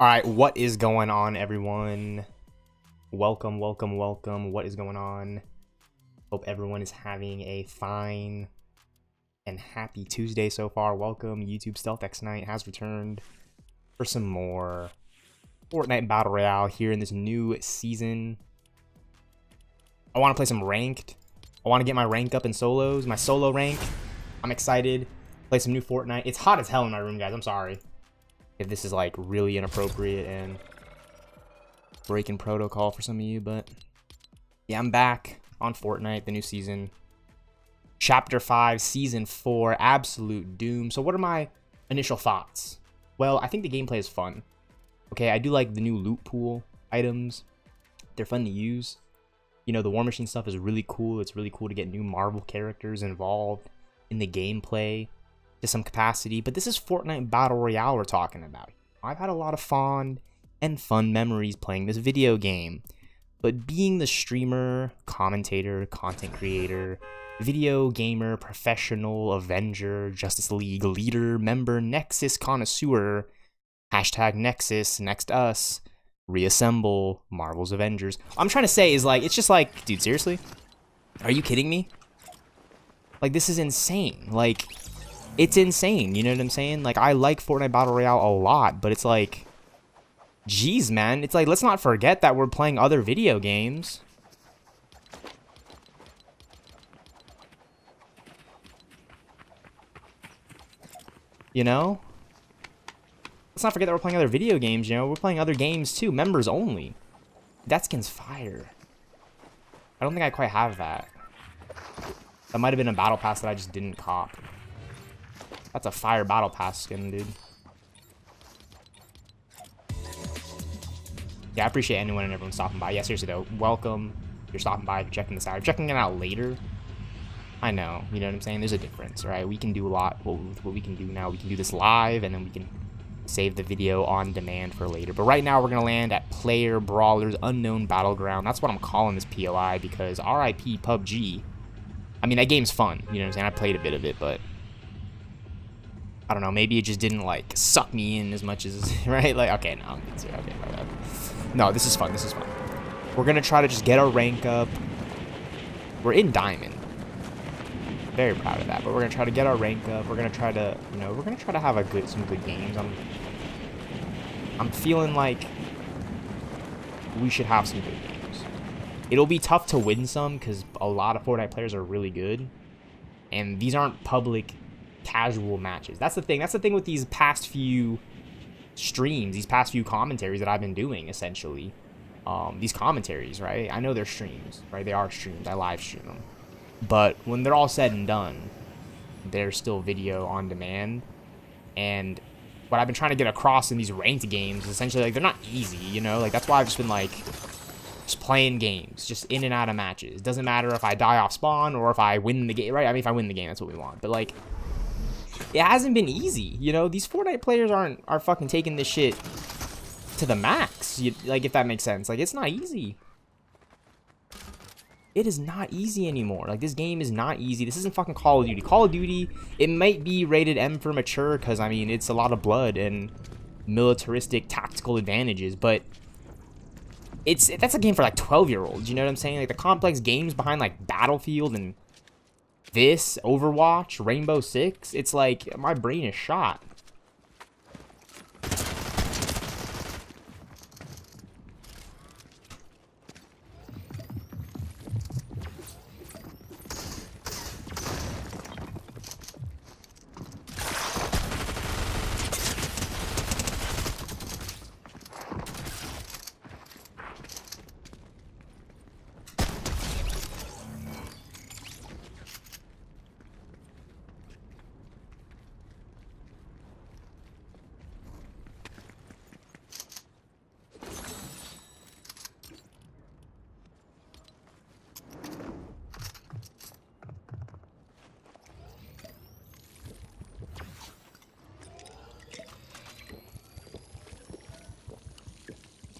All right, what is going on, everyone? Welcome. What is going on? Hope everyone is having a fine and happy Tuesday so far. Welcome. YouTube stealthxknight has returned for some more Fortnite Battle Royale here in this new season. I want to play some ranked. I want to get my rank up in solos, my solo rank. I'm excited. Play some new Fortnite. It's hot as hell in my room, guys. I'm sorry if this is like really inappropriate and breaking protocol for some of you, but yeah, I'm back on Fortnite, the new season. Chapter 5, Season 4, Absolute Doom. So what are my initial thoughts? Well, I think the gameplay is fun. Okay, I do like the new loot pool items. They're fun to use. You know, the War Machine stuff is really cool. It's really cool to get new Marvel characters involved in the gameplay to some capacity. But this is Fortnite Battle Royale we're talking about. I've had a lot of fond and fun memories playing this video game. But being the streamer, commentator, content creator, video gamer, professional, Avenger, Justice League leader, member, Nexus connoisseur, hashtag Nexus, next us, reassemble, Marvel's Avengers. What I'm trying to say is, like, it's just like, dude, seriously? Are you kidding me? Like, this is insane. Like, it's insane, you know what I'm saying? Like, I like Fortnite Battle Royale a lot, but it's like, geez, man. It's like, let's not forget that we're playing other video games. You know? Let's not forget that we're playing other video games, you know? We're playing other games, too. Members only. That skin's fire. I don't think I quite have that. That might have been a battle pass that I just didn't cop. That's a fire battle pass skin, dude. Yeah, I appreciate anyone and everyone stopping by. Yeah, seriously, though. Welcome. If you're stopping by, checking this out. If you're checking it out later, I know. You know what I'm saying? There's a difference, right? We can do a lot. What we can do now, we can do this live, and then we can save the video on demand for later. But right now, we're going to land at Player Brawlers Unknown Battleground. That's what I'm calling this POI, because RIP PUBG. I mean, that game's fun. You know what I'm saying? I played a bit of it, but I don't know. Maybe it just didn't, like, suck me in as much as, right? Like, okay, no. Okay, no, this is fun. This is fun. We're going to try to just get our rank up. We're in Diamond. Very proud of that. But we're going to try to get our rank up. We're going to try to, you know, we're going to try to have some good games. I'm feeling like we should have some good games. It'll be tough to win some because a lot of Fortnite players are really good. And these aren't public casual matches. That's the thing. That's the thing with these past few streams, these past few commentaries that I've been doing, essentially. These commentaries, right? I know they're streams, right? They are streams. I live stream them. But when they're all said and done, they're still video on demand. And what I've been trying to get across in these ranked games is essentially, like, they're not easy, you know? Like, that's why I've just been, like, just playing games, just in and out of matches. Doesn't matter if I die off spawn or if I win the game, right? I mean, if I win the game, that's what we want. But, like, it hasn't been easy, you know? These Fortnite players are fucking taking this shit to the max, like, if that makes sense. Like, it's not easy. It is not easy anymore. Like, this game is not easy. This isn't fucking Call of Duty. Call of Duty, it might be rated M for mature because, I mean, it's a lot of blood and militaristic tactical advantages, but that's a game for, like, 12-year-olds, you know what I'm saying? Like, the complex games behind, like, Battlefield and this, Overwatch, Rainbow Six, it's like, my brain is shot.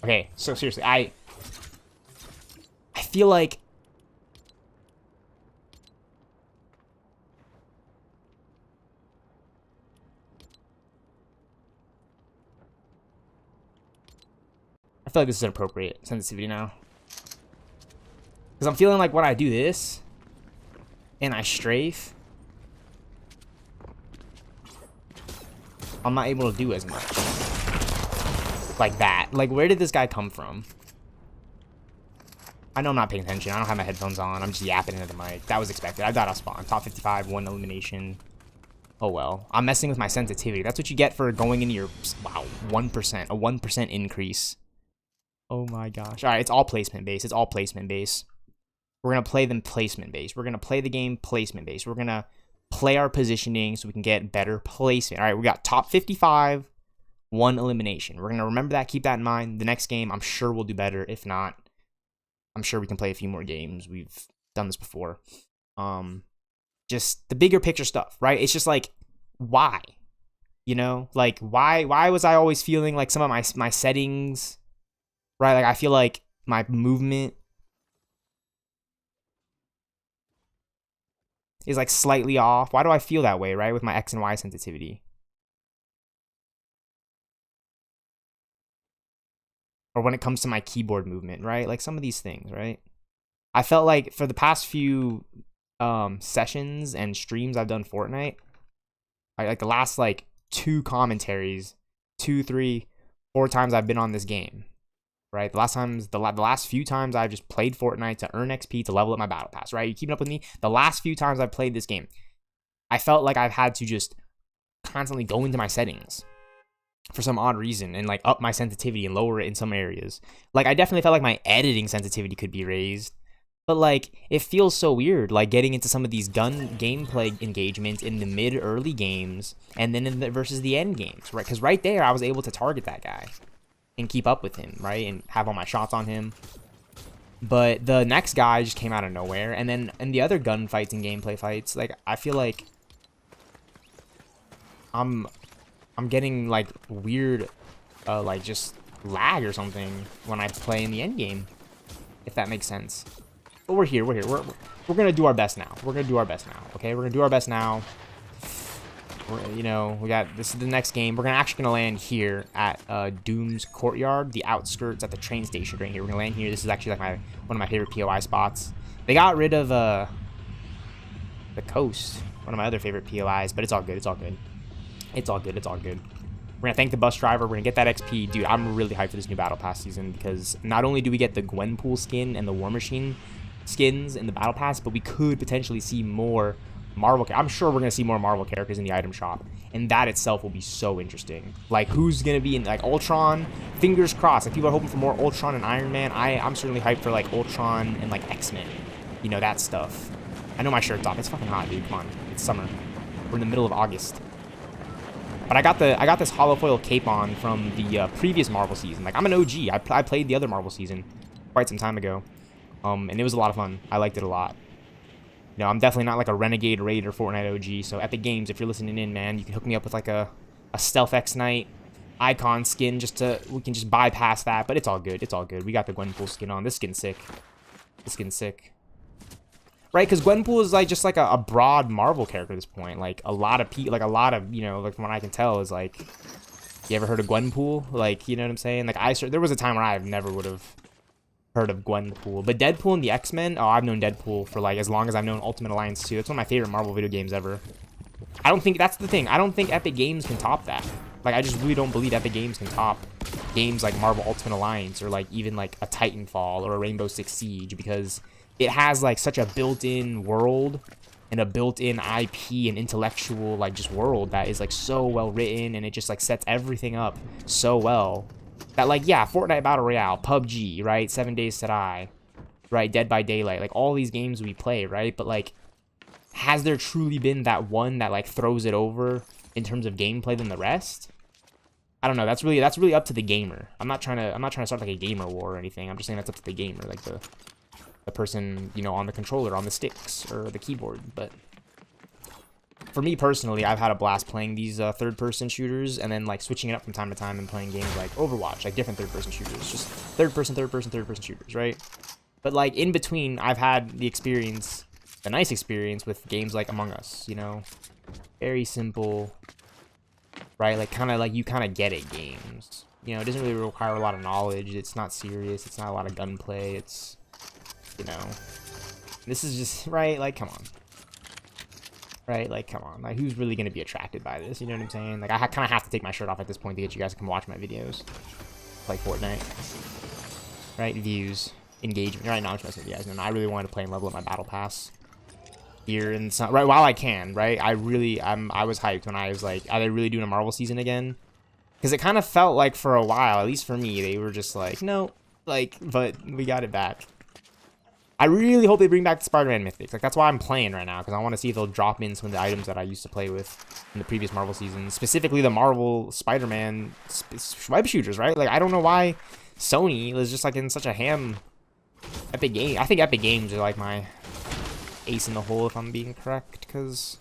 Okay, so seriously, I feel like feel like this is an appropriate sensitivity now. Because I'm feeling like when I do this, and I strafe, I'm not able to do as much. Like that. Like, where did this guy come from? I know I'm not paying attention. I don't have my headphones on. I'm just yapping into the mic. That was expected. I thought I'll spawn. Top 55, 1 elimination. Oh well. I'm messing with my sensitivity. That's what you get for going into your... Wow, 1%. A 1% increase. Oh my gosh. Alright, it's all placement based. It's all placement based. We're going to play them placement based. We're going to play the game placement based. We're going to play our positioning so we can get better placement. Alright, we got top 55, 1 elimination. We're going to remember that. Keep that in mind. The next game, I'm sure we'll do better. If not, I'm sure we can play a few more games. We've done this before. Just the bigger picture stuff, right? It's just like, why? You know, like why was I always feeling like some of my settings, right? Like I feel like my movement is like slightly off. Why do I feel that way, right? With my X and Y sensitivity. Or when it comes to my keyboard movement, right? Like some of these things, right? I felt like for the past few sessions and streams I've done Fortnite, like the last like 2 commentaries, 2, 3, 4 times I've been on this game, right? The last few times I've just played Fortnite to earn XP to level up my battle pass, right? You keeping up with me? The last few times I've played this game, I felt like I've had to just constantly go into my settings for some odd reason and like up my sensitivity and lower it in some areas. Like I definitely felt like my editing sensitivity could be raised, but like it feels so weird like getting into some of these gun gameplay engagements in the mid-early games and then in the versus the end games, right? Because right there I was able to target that guy and keep up with him, right? And have all my shots on him. But the next guy just came out of nowhere, and then in the other gun fights and gameplay fights, like I feel like I'm getting like weird like just lag or something when I play in the end game, if that makes sense. But we're here. We're gonna do our best now. We're gonna do our best now. Okay, we're gonna do our best now. You know, we got this is the next game. We're actually gonna land here at Doom's Courtyard, the outskirts at the train station right here. We're gonna land here. This is actually like one of my favorite POI spots. They got rid of the coast, one of my other favorite POIs, but it's all good. It's all good. It's all good. It's all good. We're going to thank the bus driver. We're going to get that XP. Dude, I'm really hyped for this new Battle Pass season because not only do we get the Gwenpool skin and the War Machine skins in the Battle Pass, but we could potentially see more Marvel. I'm sure we're going to see more Marvel characters in the item shop, and that itself will be so interesting. Like, who's going to be in, like, Ultron? Fingers crossed. Like, people are hoping for more Ultron and Iron Man. I'm certainly hyped for, like, Ultron and, like, X-Men. You know, that stuff. I know my shirt's off. It's fucking hot, dude. Come on. It's summer. We're in the middle of August. But I got this holofoil cape on from the previous Marvel season. Like, I'm an OG. I played the other Marvel season quite some time ago. And it was a lot of fun. I liked it a lot. You know, I'm definitely not like a Renegade Raid or Fortnite OG. So Epic Games, if you're listening in, man, you can hook me up with like a stealthxknight icon skin we can just bypass that. But it's all good. It's all good. We got the Gwenpool skin on. This skin's sick. This skin's sick. Right, because Gwenpool is like just like a broad Marvel character at this point. Like a lot of you know, like from what I can tell is like, you ever heard of Gwenpool? Like, you know what I'm saying? Like there was a time where I never would have heard of Gwenpool, but Deadpool and the X-Men. Oh, I've known Deadpool for like as long as I've known Ultimate Alliance 2. That's one of my favorite Marvel video games ever. I don't think that's the thing. I don't think Epic Games can top that. Like I just really don't believe Epic Games can top games like Marvel Ultimate Alliance or like even like a Titanfall or a Rainbow Six Siege, because it has like such a built-in world and a built-in IP and intellectual like just world that is like so well written, and it just like sets everything up so well that like, yeah, Fortnite Battle Royale, PUBG, right, 7 Days to Die, right, Dead by Daylight, like all these games we play, right? But like, has there truly been that one that like throws it over in terms of gameplay than the rest? I don't know. That's really up to the gamer. I'm not trying to start like a gamer war or anything. I'm just saying that's up to the gamer, like the person, you know, on the controller, on the sticks, or the keyboard. But for me personally, I've had a blast playing these third-person shooters, and then like switching it up from time to time and playing games like Overwatch, like different third-person shooters, just third-person shooters, right? But like in between, I've had the nice experience with games like Among Us, you know, very simple, right? Like kind of like you kind of get it games, You know, it doesn't really require a lot of knowledge. It's not serious. It's not a lot of gunplay. It's, you know, this is just, right? Like, come on. Right? Like, come on. Like, who's really going to be attracted by this? You know what I'm saying? Like, I kind of have to take my shirt off at this point to get you guys to come watch my videos. Play Fortnite. Right? Views. Engagement. Right now, I'm just messing with you guys. No, I really wanted to play and level up my battle pass here and some, right, while I can, right? I was hyped when I was like, are they really doing a Marvel season again? Because it kind of felt like for a while, at least for me, they were just like, no, like, but we got it back. I really hope they bring back the Spider-Man mythics. Like, that's why I'm playing right now, because I want to see if they'll drop in some of the items that I used to play with in the previous Marvel seasons, specifically the Marvel Spider-Man web shooters, right? Like, I don't know why Sony was just like in such a ham Epic Game. I think Epic Games are like my ace in the hole, if I'm being correct, because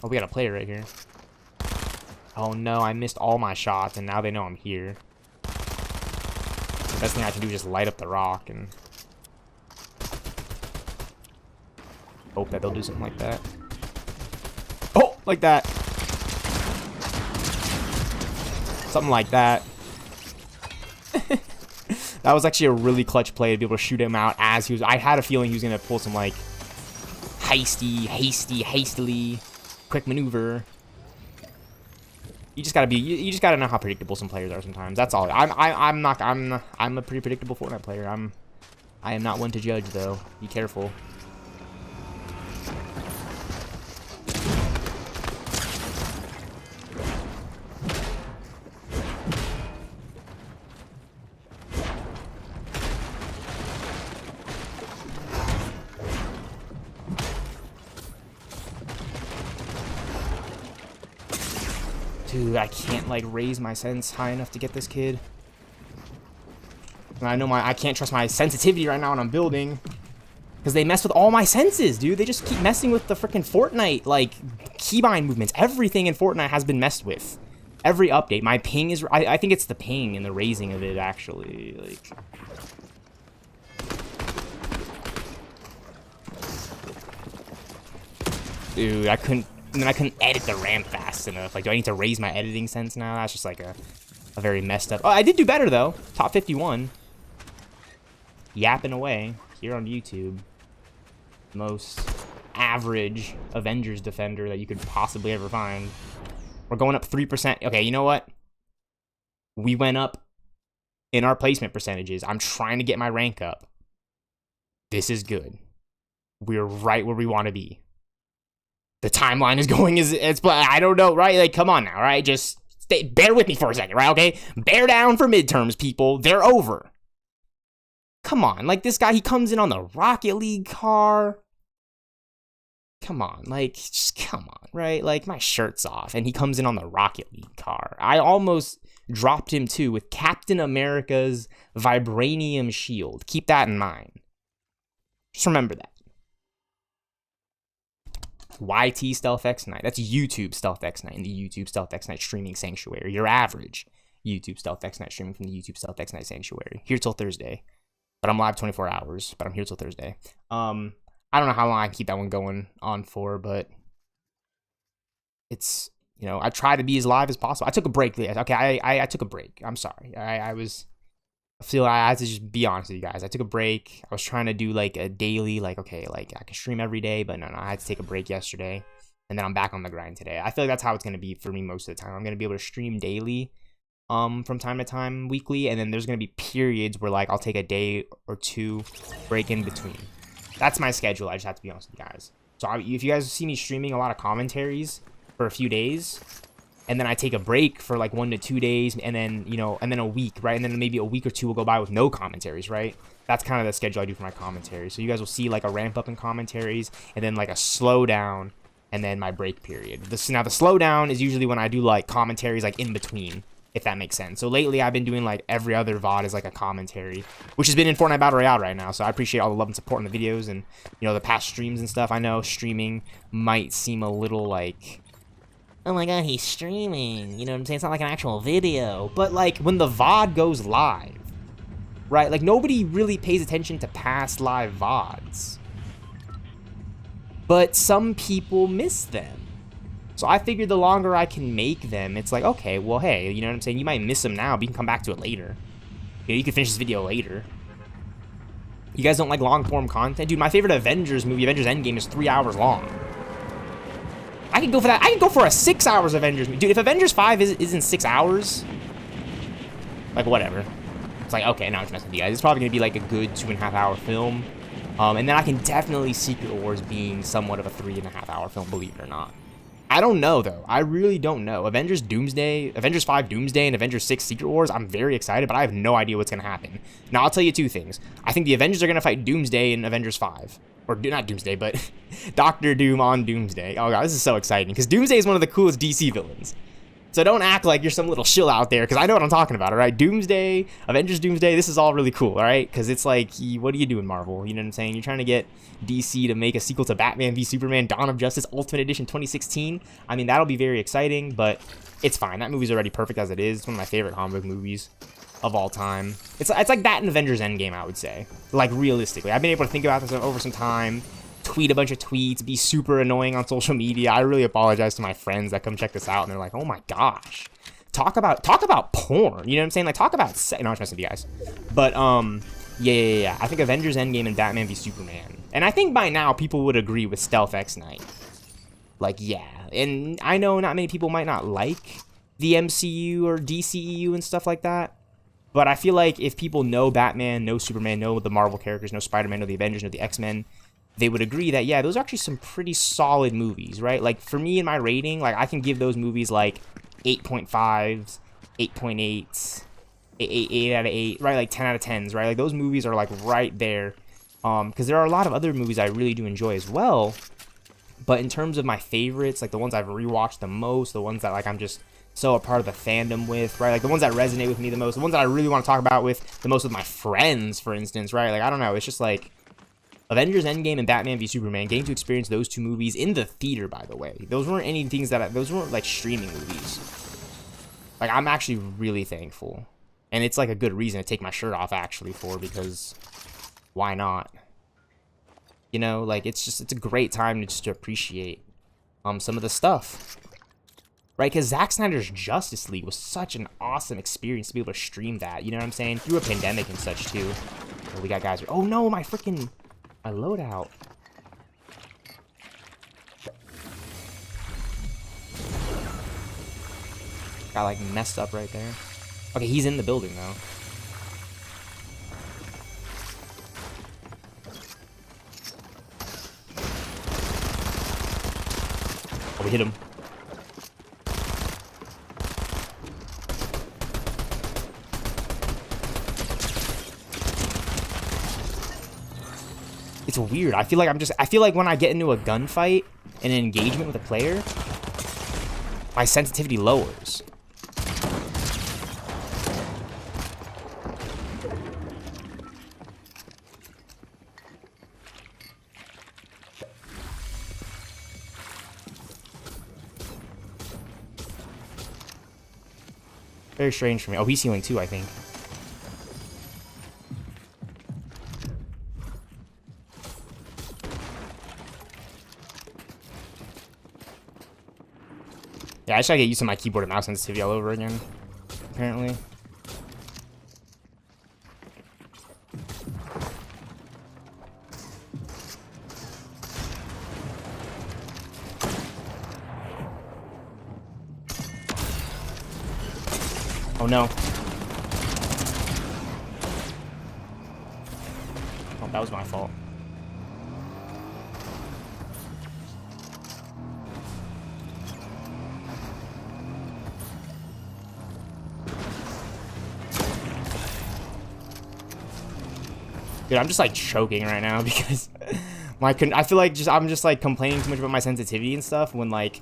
oh, we got a player right here. Oh no, I missed all my shots, and now they know I'm here. The best thing I can do is just light up the rock and hope that they'll do something like that. Oh, like that. Something like that. That was actually a really clutch play to be able to shoot him out as he was. I had a feeling he was gonna pull some like hastily quick maneuver. You just gotta be. You just gotta know how predictable some players are sometimes. That's all. I'm a pretty predictable Fortnite player. I am not one to judge though. Be careful. Dude, I can't like raise my sense high enough to get this kid. And I know I can't trust my sensitivity right now when I'm building, because they mess with all my senses, dude. They just keep messing with the freaking Fortnite like keybind movements. Everything in Fortnite has been messed with. Every update, my ping is. I think it's the ping and the raising of it actually. Like, dude, I couldn't edit the ramp fast enough. Like, do I need to raise my editing sense now? That's just like a very messed up. Oh, I did do better though. Top 51. Yapping away here on YouTube. Most average Avengers defender that you could possibly ever find. We're going up 3%. Okay, you know what? We went up in our placement percentages. I'm trying to get my rank up. This is good. We're right where we want to be. The timeline is going as I don't know, right? Like, come on now, right? Just bear with me for a second, right? Okay, bear down for midterms, people. They're over. Come on, like this guy, he comes in on the Rocket League car. Come on, like, just come on, right? Like, my shirt's off, and he comes in on the Rocket League car. I almost dropped him too with Captain America's vibranium shield. Keep that in mind. Just remember that. YT stealthxknight. That's YouTube stealthxknight in the YouTube stealthxknight streaming sanctuary. Your average YouTube stealthxknight streaming from the YouTube stealthxknight sanctuary. Here till Thursday. But I'm live 24 hours. But I'm here till Thursday. I don't know how long I can keep that one going on for, but it's, you know, I try to be as live as possible. I took a break. Okay, I took a break. I'm sorry. I had to just be honest with you guys. I took a break. I was trying to do like a daily, like, okay, like I can stream every day, but no, I had to take a break yesterday. And then I'm back on the grind today. I feel like that's how it's going to be for me most of the time. I'm going to be able to stream daily from time to time, weekly. And then there's going to be periods where like I'll take a day or two break in between. That's my schedule. I just have to be honest with you guys. So if you guys see me streaming a lot of commentaries for a few days, and then I take a break for like 1 to 2 days, and then, you know, and then a week, right? And then maybe a week or two will go by with no commentaries, right? That's kind of the schedule I do for my commentaries. So you guys will see like a ramp up in commentaries, and then like a slowdown, and then my break period. Now the slowdown is usually when I do like commentaries like in between, if that makes sense. So lately I've been doing like every other VOD is like a commentary, which has been in Fortnite Battle Royale right now. So I appreciate all the love and support in the videos and, you know, the past streams and stuff. I know streaming might seem a little like, oh my god, he's streaming, you know what I'm saying? It's not like an actual video. But like when the VOD goes live, right? Like nobody really pays attention to past live VODs. But some people miss them. So I figured the longer I can make them, it's like, okay, well, hey, you know what I'm saying? You might miss them now, but you can come back to it later. You know, you can finish this video later. You guys don't like long-form content? Dude, my favorite Avengers movie, Avengers Endgame, is 3 hours long. I could go for that. I could go for a 6 hours Avengers movie. Dude, if Avengers 5 isn't 6 hours, like, whatever. It's like, okay, now I'm just messing with you guys. It's probably going to be like a good 2.5 hour film. And then I can definitely see Secret Wars being somewhat of a 3.5 hour film, believe it or not. I don't know, though. I really don't know. Avengers 5 Doomsday, and Avengers 6 Secret Wars, I'm very excited, but I have no idea what's going to happen. Now, I'll tell you two things. I think the Avengers are going to fight Doomsday in Avengers 5. Or, not Doomsday, but Doctor Doom on Doomsday. Oh, God, this is so exciting, because Doomsday is one of the coolest DC villains. So don't act like you're some little shill out there, because I know what I'm talking about, all right? Doomsday, Avengers Doomsday, this is all really cool, all right? Because it's like, what are you doing, Marvel? You know what I'm saying? You're trying to get DC to make a sequel to Batman v Superman Dawn of Justice Ultimate Edition 2016. I mean, that'll be very exciting, but it's fine. That movie's already perfect as it is. It's one of my favorite comic book movies of all time. It's like that in Avengers Endgame, I would say. Like, realistically. I've been able to think about this over some time, tweet a bunch of tweets, be super annoying on social media. I really apologize to my friends that come check this out, and they're like, oh my gosh. Talk about porn. You know what I'm saying? Like, talk about sex. No, I'm messing with you guys. But, yeah. I think Avengers Endgame and Batman v Superman. And I think by now people would agree with stealthxknight. Like, yeah. And I know not many people might not like the MCU or DCEU and stuff like that. But I feel like if people know Batman, know Superman, know the Marvel characters, know Spider-Man, know the Avengers, know the X-Men, they would agree that, yeah, those are actually some pretty solid movies, right? Like, for me in my rating, like, I can give those movies, like, 8.5s, 8.8s, 8 out of 8, right? Like, 10 out of 10s, right? Like, those movies are, like, right there. Because there are a lot of other movies I really do enjoy as well. But in terms of my favorites, like, the ones I've rewatched the most, the ones that, like, I'm just so a part of the fandom with, right? Like, the ones that resonate with me the most, the ones that I really want to talk about with the most with my friends, for instance, right? Like, I don't know. It's just, like, Avengers Endgame and Batman v Superman, getting to experience those two movies in the theater, by the way. Those weren't those weren't like streaming movies. Like, I'm actually really thankful. And it's like a good reason to take my shirt off, actually, because why not? You know, like, it's a great time to appreciate some of the stuff. Right? Because Zack Snyder's Justice League was such an awesome experience to be able to stream that. You know what I'm saying? Through a pandemic and such, too. Oh, we got guys. Oh, no, my loadout. Got, like, messed up right there. Okay, he's in the building, though. Oh, we hit him. It's weird. I feel like when I get into a gunfight and an engagement with a player, my sensitivity lowers. Very strange for me. Oh, he's healing too, I think. Yeah, I just gotta get used to my keyboard and mouse sensitivity all over again, apparently. Oh no. Oh, that was my fault. Dude, I'm just like choking right now because I feel like I'm just like complaining too much about my sensitivity and stuff when like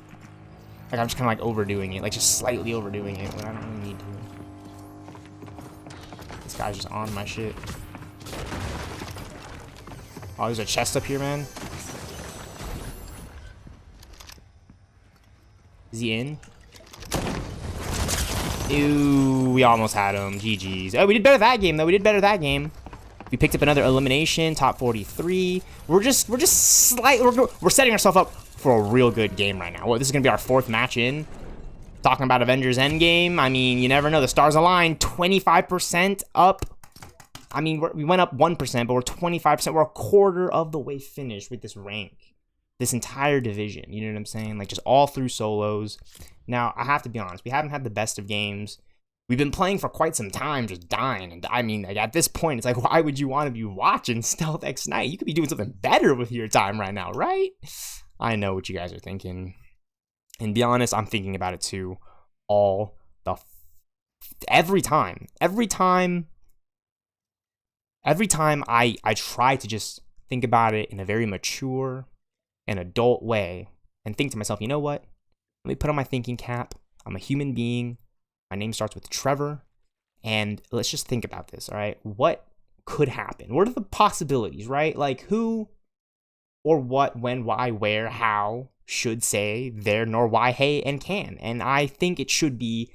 I'm just kind of like overdoing it, like just slightly overdoing it when I don't really need to. This guy's just on my shit. Oh, there's a chest up here, man. Is he in? Ew, we almost had him. GG's. Oh, we did better that game though. We did better that game. We picked up another elimination, top 43. We're setting ourselves up for a real good game right now. Well, this is going to be our 4th match in. Talking about Avengers Endgame. I mean, you never know. The stars align. 25% up. I mean, we went up 1%, but we're 25%. We're a quarter of the way finished with this rank. This entire division. You know what I'm saying? Like, just all through solos. Now, I have to be honest. We haven't had the best of games. We've been playing for quite some time, just dying. And I mean, like, at this point, it's like, why would you want to be watching stealthxknight? You could be doing something better with your time right now, right? I know what you guys are thinking. And be honest, I'm thinking about it too. Every time I try to just think about it in a very mature and adult way and think to myself, you know what? Let me put on my thinking cap. I'm a human being. My name starts with Trevor. And let's just think about this, all right? What could happen? What are the possibilities, right? Like who or what, when, why, where, how should say there, nor why, hey, and can. And I think it should be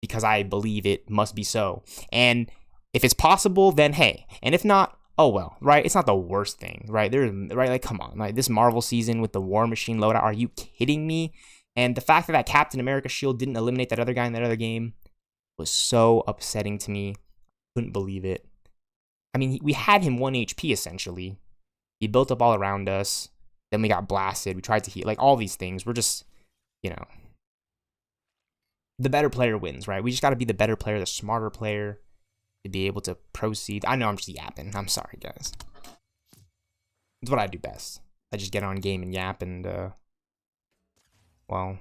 because I believe it must be so. And if it's possible, then hey. And if not, oh well, right? It's not the worst thing, right? Right? Like, come on. Like, this Marvel season with the War Machine loadout, are you kidding me? And the fact that Captain America shield didn't eliminate that other guy in that other game was so upsetting to me. Couldn't believe it. I mean, we had him 1 HP, essentially. He built up all around us. Then we got blasted. We tried to heal. Like, all these things. We're just, you know. The better player wins, right? We just got to be the better player, the smarter player, to be able to proceed. I know I'm just yapping. I'm sorry, guys. It's what I do best. I just get on game and yap, and, well,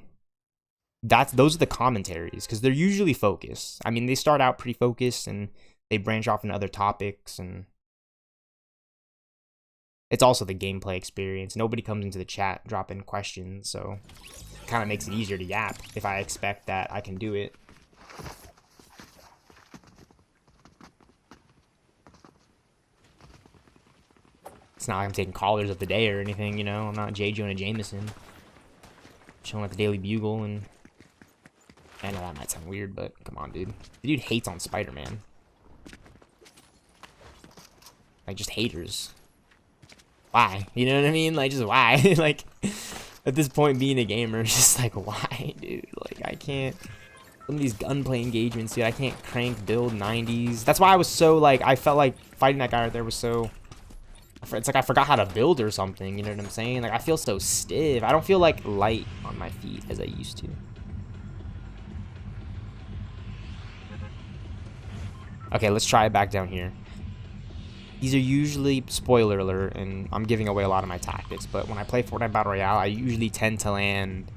those are the commentaries, because they're usually focused. I mean, they start out pretty focused, and they branch off into other topics, and it's also the gameplay experience. Nobody comes into the chat dropping questions, so it kind of makes it easier to yap if I expect that I can do it. It's not like I'm taking callers of the day or anything, you know? I'm not J. Jonah Jameson. Chilling at the Daily Bugle, and I know that might sound weird, but come on, dude. The dude hates on Spider-Man. Like, just haters. Why? You know what I mean? Like, just why? Like, at this point, being a gamer is just like, why, dude? Like, I can't. Some of these gunplay engagements, dude, I can't crank build 90s. That's why I was so, like, I felt like fighting that guy right there was so. It's like I forgot how to build or something, you know what I'm saying? Like, I feel so stiff. I don't feel, like, light on my feet as I used to. Okay, let's try it back down here. These are usually, spoiler alert, and I'm giving away a lot of my tactics, but when I play Fortnite Battle Royale, I usually tend to land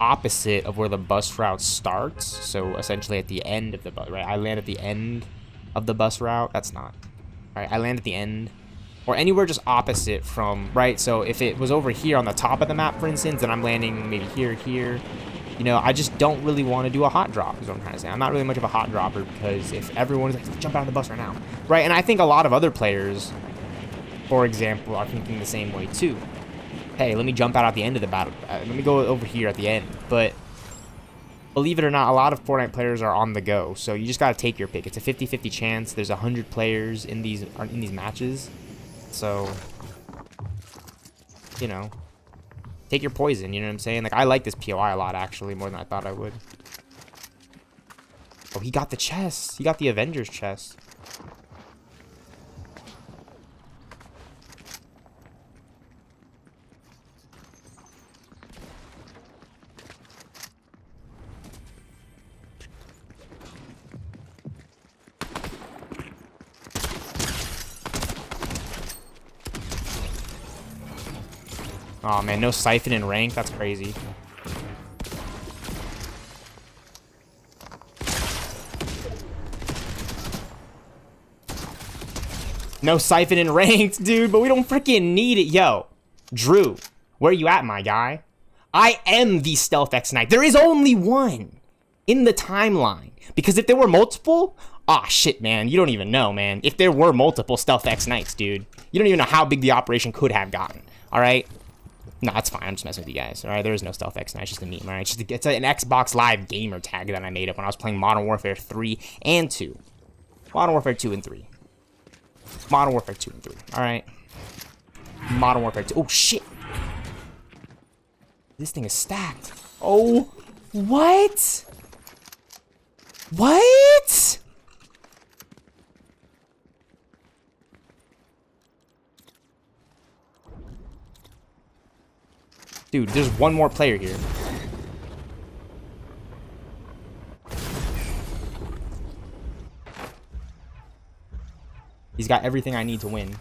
opposite of where the bus route starts. So, essentially at the end of the bus, right? I land at the end of the bus route. That's not. Right, I land at the end. Or anywhere just opposite from, right? So if it was over here on the top of the map, for instance, then I'm landing maybe here, here. You know, I just don't really want to do a hot drop, is what I'm trying to say. I'm not really much of a hot dropper, because if everyone is like, jump out of the bus right now, right? And I think a lot of other players, for example, are thinking the same way too. Hey, let me jump out at the end of the battle. Let me go over here at the end. But believe it or not, a lot of Fortnite players are on the go, so you just gotta take your pick. It's a 50-50 chance. There's 100 players in these matches, so you know, take your poison. You know what I'm saying? Like, I like this POI a lot, actually, more than I thought I would. Oh, he got the chest. He got the Avengers chest. Oh man, no siphon in rank? That's crazy. No siphon in ranked, dude, but we don't freaking need it. Yo, Drew, where you at, my guy? I am the stealthxknight. There is only one in the timeline. Because if there were multiple, ah, shit, man, you don't even know, man. If there were multiple stealthxknights, dude, you don't even know how big the operation could have gotten, all right? No, it's fine. I'm just messing with you guys. All right, there is no stealthxknight. It's just a meme. All right, it's an Xbox Live gamer tag that I made up when I was playing Modern Warfare 3 and 2. Modern Warfare 2 and 3. Modern Warfare 2 and 3. All right. Modern Warfare 2. Oh shit. This thing is stacked. Oh, what? What? Dude, there's one more player here. He's got everything I need to win.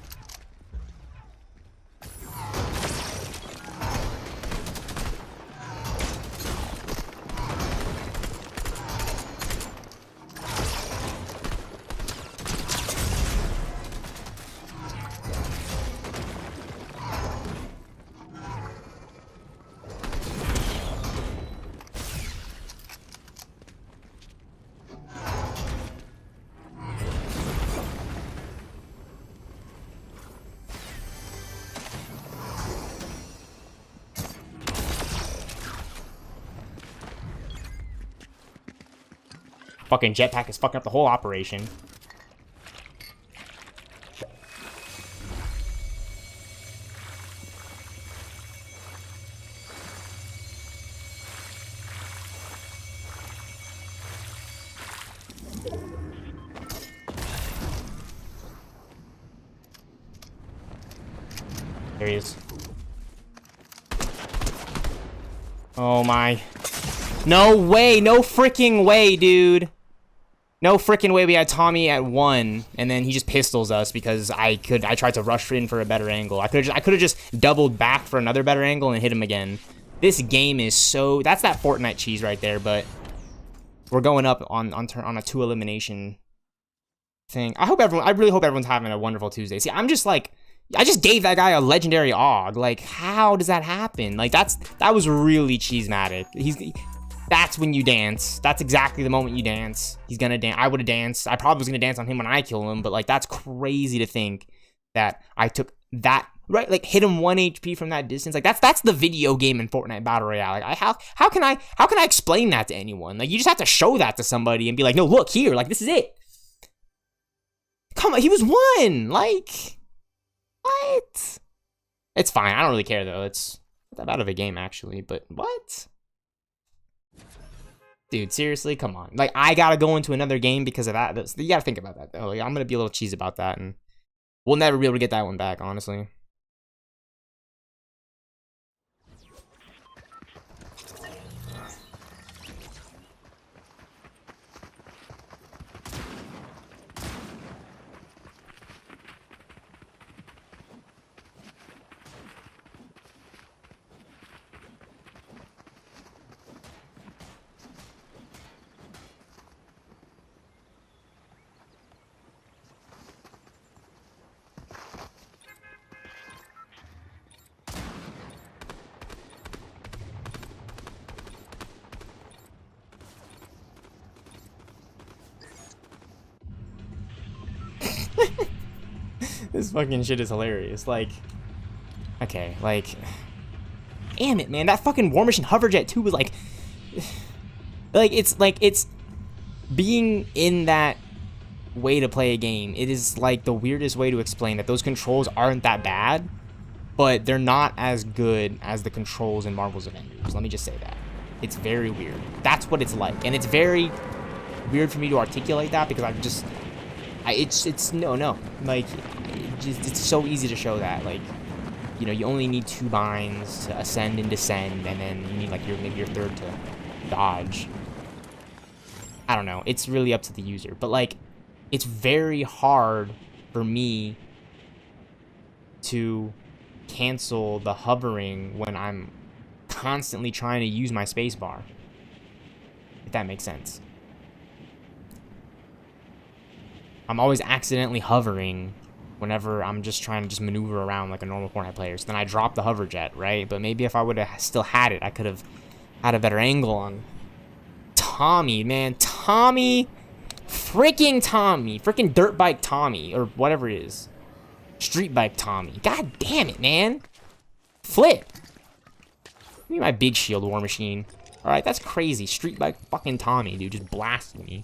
Fucking jetpack is fucking up the whole operation. There he is. Oh my. No way, no freaking way, dude. No freaking way we had Tommy at 1, and then he just pistols us because I tried to rush in for a better angle. I could have just doubled back for another better angle and hit him again. This game is so... That's that Fortnite cheese right there, but we're going up on a 2 elimination thing. I really hope everyone's having a wonderful Tuesday. See, I'm just like... I just gave that guy a legendary AUG. Like, how does that happen? Like, that was really cheesematic. That's when you dance. That's exactly the moment you dance. He's gonna dance. I would have danced. I probably was gonna dance on him when I kill him, but like that's crazy to think that I took that right. Like hit him 1 HP from that distance. Like that's the video game in Fortnite Battle Royale. Like how can I explain that to anyone? Like you just have to show that to somebody and be like, no, look here. Like this is it. Come on, he was 1. Like what? It's fine. I don't really care though. It's not that bad of a game actually. But what? Dude, seriously, come on. Like, I gotta go into another game because of that. You gotta think about that, though. Like, I'm gonna be a little cheesy about that, and we'll never be able to get that one back, honestly. This fucking shit is hilarious. Like, okay, like, damn it, man. That fucking War Machine Hoverjet 2 was like it's being in that way to play a game. It is like the weirdest way to explain that those controls aren't that bad, but they're not as good as the controls in Marvel's Avengers. Let me just say that. It's very weird. That's what it's like, and it's very weird for me to articulate that because I'm just. It's no like it's so easy to show that, like, you know, you only need 2 binds to ascend and descend, and then you need like maybe your third to dodge. I don't know, it's really up to the user, but like it's very hard for me to cancel the hovering when I'm constantly trying to use my spacebar, if that makes sense. I'm always accidentally hovering whenever I'm just trying to just maneuver around like a normal Fortnite player. So then I drop the hover jet, right? But maybe if I would have still had it, I could have had a better angle on Tommy, man. Tommy. Freaking dirt bike Tommy, or whatever it is. Street bike Tommy. God damn it, man. Flip. Give me my big shield, War Machine. Alright, that's crazy. Street bike fucking Tommy, dude. Just blasted me.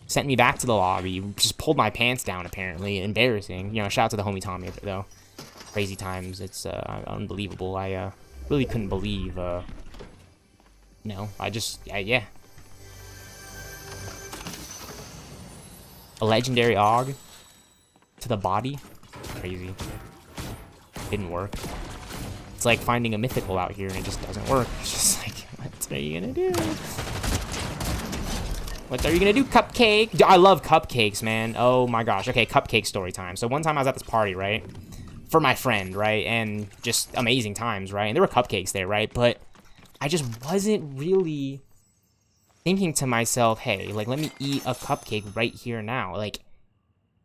Sent me back to the lobby. Just pulled my pants down, apparently. Embarrassing. You know, shout out to the homie Tommy, though. Crazy times. It's unbelievable. I Really couldn't believe, no, I just, yeah. A legendary AUG to the body? Crazy. Didn't work. It's like finding a mythical out here and it just doesn't work. It's just like, what are you gonna do? What are you gonna do, Cupcake? I love cupcakes, man. Oh my gosh. Okay, cupcake story time. So one time I was at this party, right? For my friend, right? And just amazing times, right? And there were cupcakes there, right? But I just wasn't really thinking to myself, hey, like, let me eat a cupcake right here now. Like,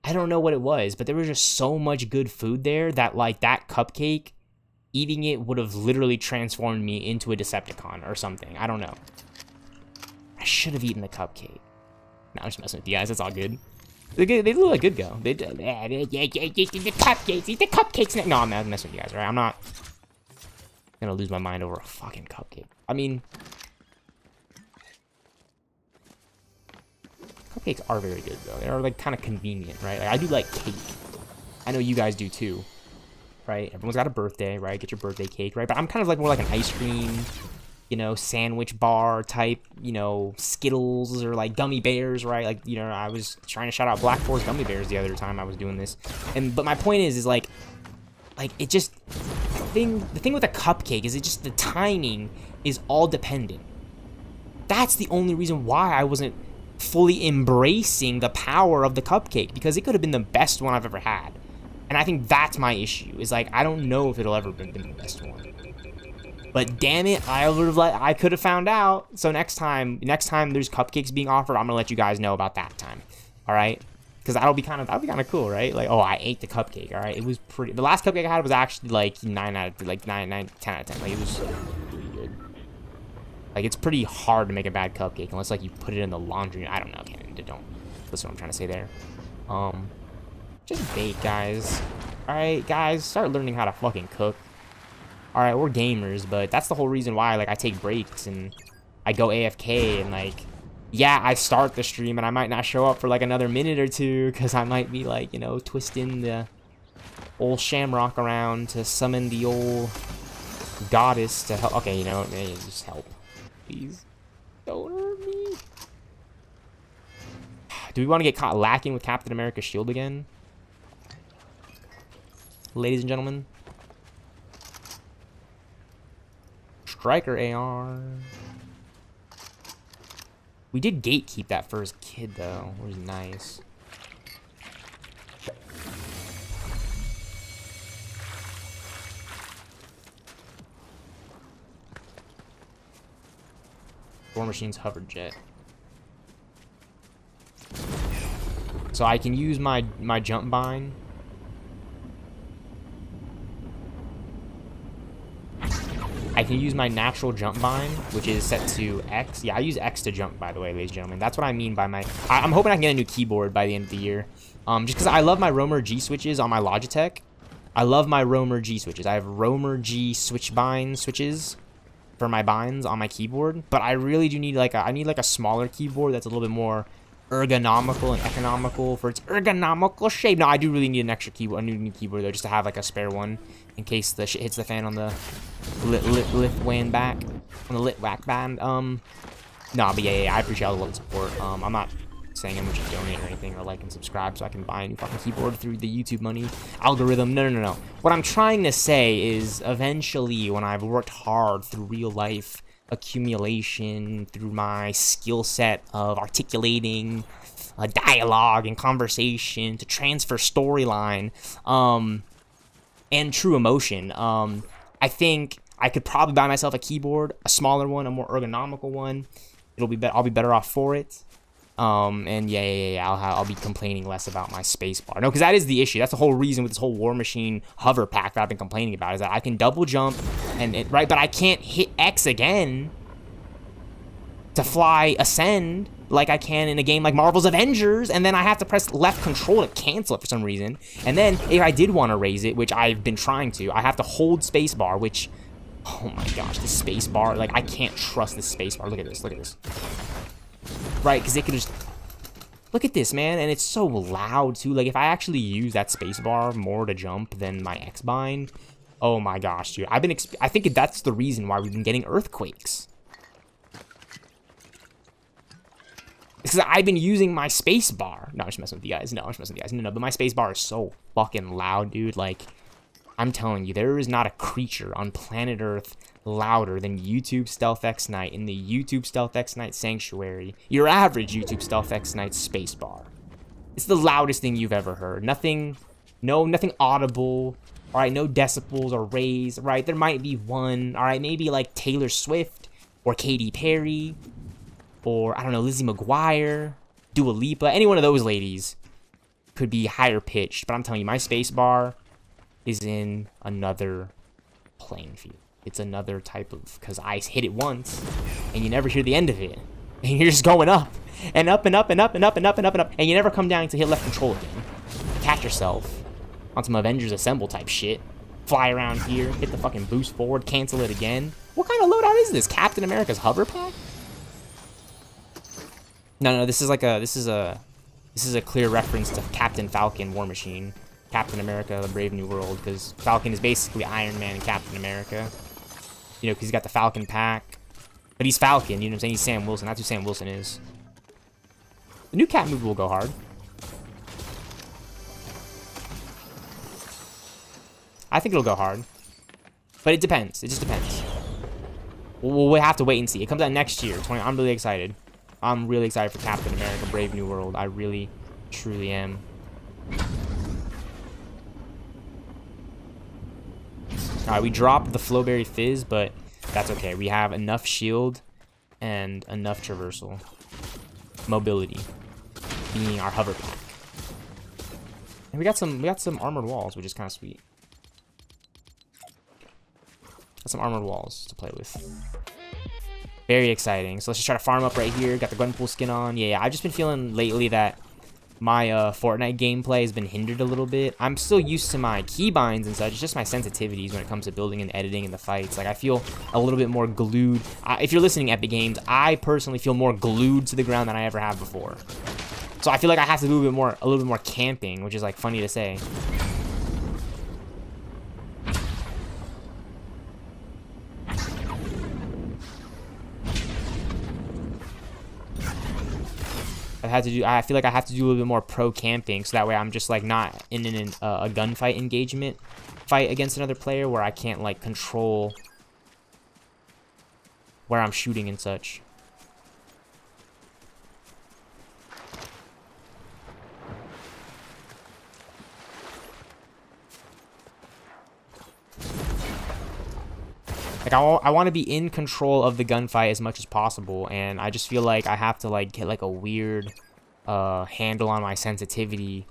I don't know what it was, but there was just so much good food there that, like, that cupcake, eating it would have literally transformed me into a Decepticon or something. I don't know. I should have eaten the cupcake. No, I'm just messing with you guys. It's all good. They look like good go. They eat the cupcakes. Eat the cupcakes. No, I'm not messing with you guys, right? I'm not gonna lose my mind over a fucking cupcake. I mean, cupcakes are very good, though. They're, like, kind of convenient, right? Like, I do like cake. I know you guys do, too, right? Everyone's got a birthday, right? Get your birthday cake, right? But I'm kind of like more like an ice cream, you know, sandwich bar type, you know, Skittles or, like, gummy bears, right? Like, you know, I was trying to shout out Black Forest gummy bears the other time I was doing this. But my point is like, it just, the thing with a cupcake is it just, the timing is all dependent. That's the only reason why I wasn't fully embracing the power of the cupcake, because it could have been the best one I've ever had. And I think that's my issue, is like, I don't know if it'll ever been the best one. But damn it, I could have found out. So next time there's cupcakes being offered, I'm gonna let you guys know about that time. All right? Because that'll be kind of cool, right? Like, oh, I ate the cupcake. All right, it was pretty. The last cupcake I had was actually like 10 out of 10. Like, it was really good. Like, it's pretty hard to make a bad cupcake unless, like, you put it in the laundry. I don't know. Okay, don't listen what I'm trying to say there. Just bake, guys. All right, guys, start learning how to fucking cook. All right, we're gamers, but that's the whole reason why, like, I take breaks and I go AFK and, like, yeah, I start the stream and I might not show up for, like, another minute or two because I might be, like, you know, twisting the old shamrock around to summon the old goddess to help. Okay, you know, hey, just help. Please don't hurt me. Do we want to get caught lacking with Captain America's shield again? Ladies and gentlemen. Striker AR. We did gatekeep that first kid, though. It was nice. War Machine's hover jet. So I can use my jump bind. I can use my natural jump bind, which is set to X. Yeah, I use X to jump, by the way, ladies and gentlemen. That's what I mean by my... I'm hoping I can get a new keyboard by the end of the year. Just because I love my Roamer G switches on my Logitech. I love my Roamer G switches. I have Roamer G switch bind switches for my binds on my keyboard. But I really do need, like, I need, like, a smaller keyboard that's a little bit more ergonomical and economical for its ergonomical shape. No, I do really need an extra keyboard, a new keyboard, though, just to have, like, a spare one in case the shit hits the fan on the lit back, on the lit whack band. No, but yeah, I appreciate all the love and support. I'm not saying how much you donate or anything, or like and subscribe so I can buy a new fucking keyboard through the YouTube money algorithm. No. What I'm trying to say is, eventually, when I've worked hard through real life accumulation, through my skill set of articulating a dialogue and conversation to transfer storyline, and true emotion, I think I could probably buy myself a keyboard, a smaller one, a more ergonomical one. I'll be better off for it. And yeah, I'll be complaining less about my spacebar. No, because that is the issue. That's the whole reason with this whole War Machine hover pack that I've been complaining about, is that I can double jump right, but I can't hit X again to fly ascend like I can in a game like Marvel's Avengers, and then I have to press left control to cancel it for some reason. And then if I did want to raise it, which I've been trying to, I have to hold spacebar, which, oh my gosh, the spacebar, like, I can't trust this spacebar. Look at this. Right, because it could just... Look at this, man, and it's so loud, too. Like, if I actually use that spacebar more to jump than my X-bind, Oh my gosh, dude. I think that's the reason why we've been getting earthquakes. It's because I've been using my space bar. No, I'm just messing with you guys. No, I'm just messing with you guys. No, but my space bar is so fucking loud, dude. Like, I'm telling you, there is not a creature on planet Earth louder than YouTube StealthxKnight in the YouTube StealthxKnight Sanctuary. Your average YouTube StealthxKnight space bar. It's the loudest thing you've ever heard. Nothing audible. All right, no decibels or rays. Right, there might be one. All right, maybe like Taylor Swift or Katy Perry or I don't know, Lizzie McGuire, Dua Lipa. Any one of those ladies could be higher pitched. But I'm telling you, my space bar is in another playing field. It's another type of, because I hit it once and you never hear the end of it. And you're just going up and up and up and up and up and up and up and up. And you never come down to hit left control again. Catch yourself on some Avengers Assemble type shit. Fly around here, hit the fucking boost forward, cancel it again. What kind of loadout is this? Captain America's hover pack? No, this is a clear reference to Captain Falcon War Machine. Captain America, the Brave New World, because Falcon is basically Iron Man and Captain America. You know, because he's got the Falcon pack. But he's Falcon, you know what I'm saying? He's Sam Wilson. That's who Sam Wilson is. The new Cap move will go hard. I think it'll go hard. But it depends. It just depends. We'll have to wait and see. It comes out next year. I'm really excited. I'm really excited for Captain America, Brave New World. I really, truly am. Alright, we dropped the Flowberry Fizz, but that's okay. We have enough shield and enough traversal. Mobility being our hover pack. And we got some armored walls, which is kind of sweet. Got some armored walls to play with. Very exciting. So let's just try to farm up right here. Got the Gwenpool skin on. Yeah, I've just been feeling lately that my Fortnite gameplay has been hindered a little bit. I'm still used to my keybinds and such. It's just my sensitivities when it comes to building and editing and the fights. Like, I feel a little bit more glued. If you're listening, Epic Games, I personally feel more glued to the ground than I ever have before. So I feel like I have to do a little bit more camping, which is like funny to say. I feel like I have to do a little bit more pro camping, so that way I'm just like not in a gunfight engagement fight against another player where I can't like control where I'm shooting and such. Like, I want to be in control of the gunfight as much as possible, and I just feel like I have to like get like a weird handle on my sensitivity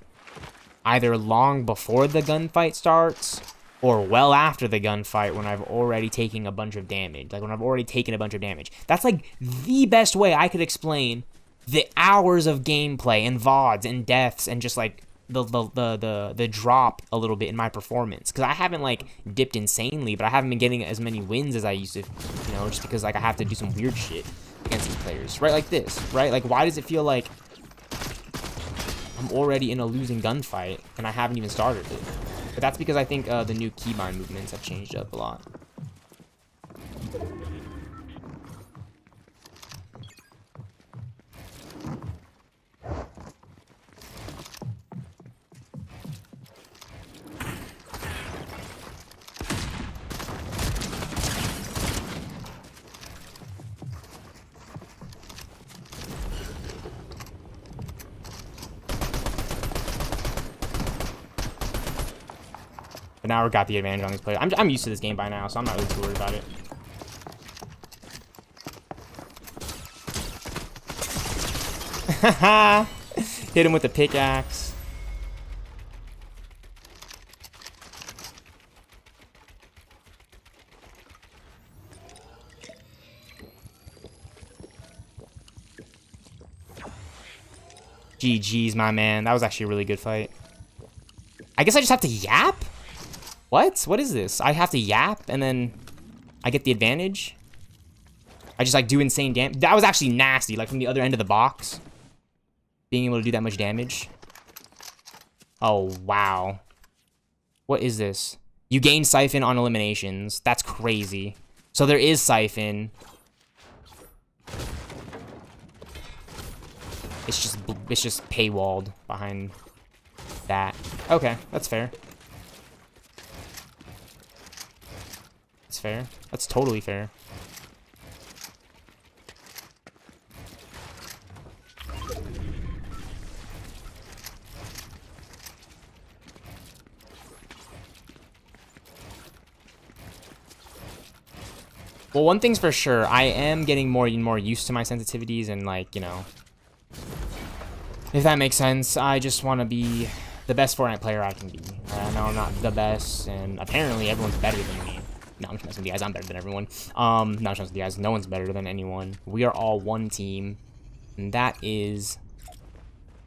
either long before the gunfight starts or well after the gunfight when I've already taken a bunch of damage. Like, when I've already taken a bunch of damage. That's like the best way I could explain the hours of gameplay and VODs and deaths and just like the drop a little bit in my performance, because I haven't like dipped insanely, but I haven't been getting as many wins as I used to, you know, just because like I have to do some weird shit against these players, right? Like this, right? Like, why does it feel like I'm already in a losing gunfight and I haven't even started it? But that's because I think the new keybind movements have changed up a lot. But now we got the advantage on these players. I'm used to this game by now, so I'm not really too worried about it. Hit him with the pickaxe. GG's, my man. That was actually a really good fight. I guess I just have to yap? What? What is this? I have to yap and then I get the advantage? I just like do insane damage. That was actually nasty, like from the other end of the box. Being able to do that much damage. Oh, wow. What is this? You gain Siphon on eliminations. That's crazy. So there is Siphon. It's just paywalled behind that. Okay, that's fair. That's fair. That's totally fair. Well, one thing's for sure, I am getting more and more used to my sensitivities and, like, you know, if that makes sense. I just want to be the best Fortnite player I can be. I know I'm not the best, and apparently everyone's better than me. No, I'm just messing with you guys. I'm better than everyone. No, I'm just messing with you guys. No one's better than anyone. We are all one team, and that is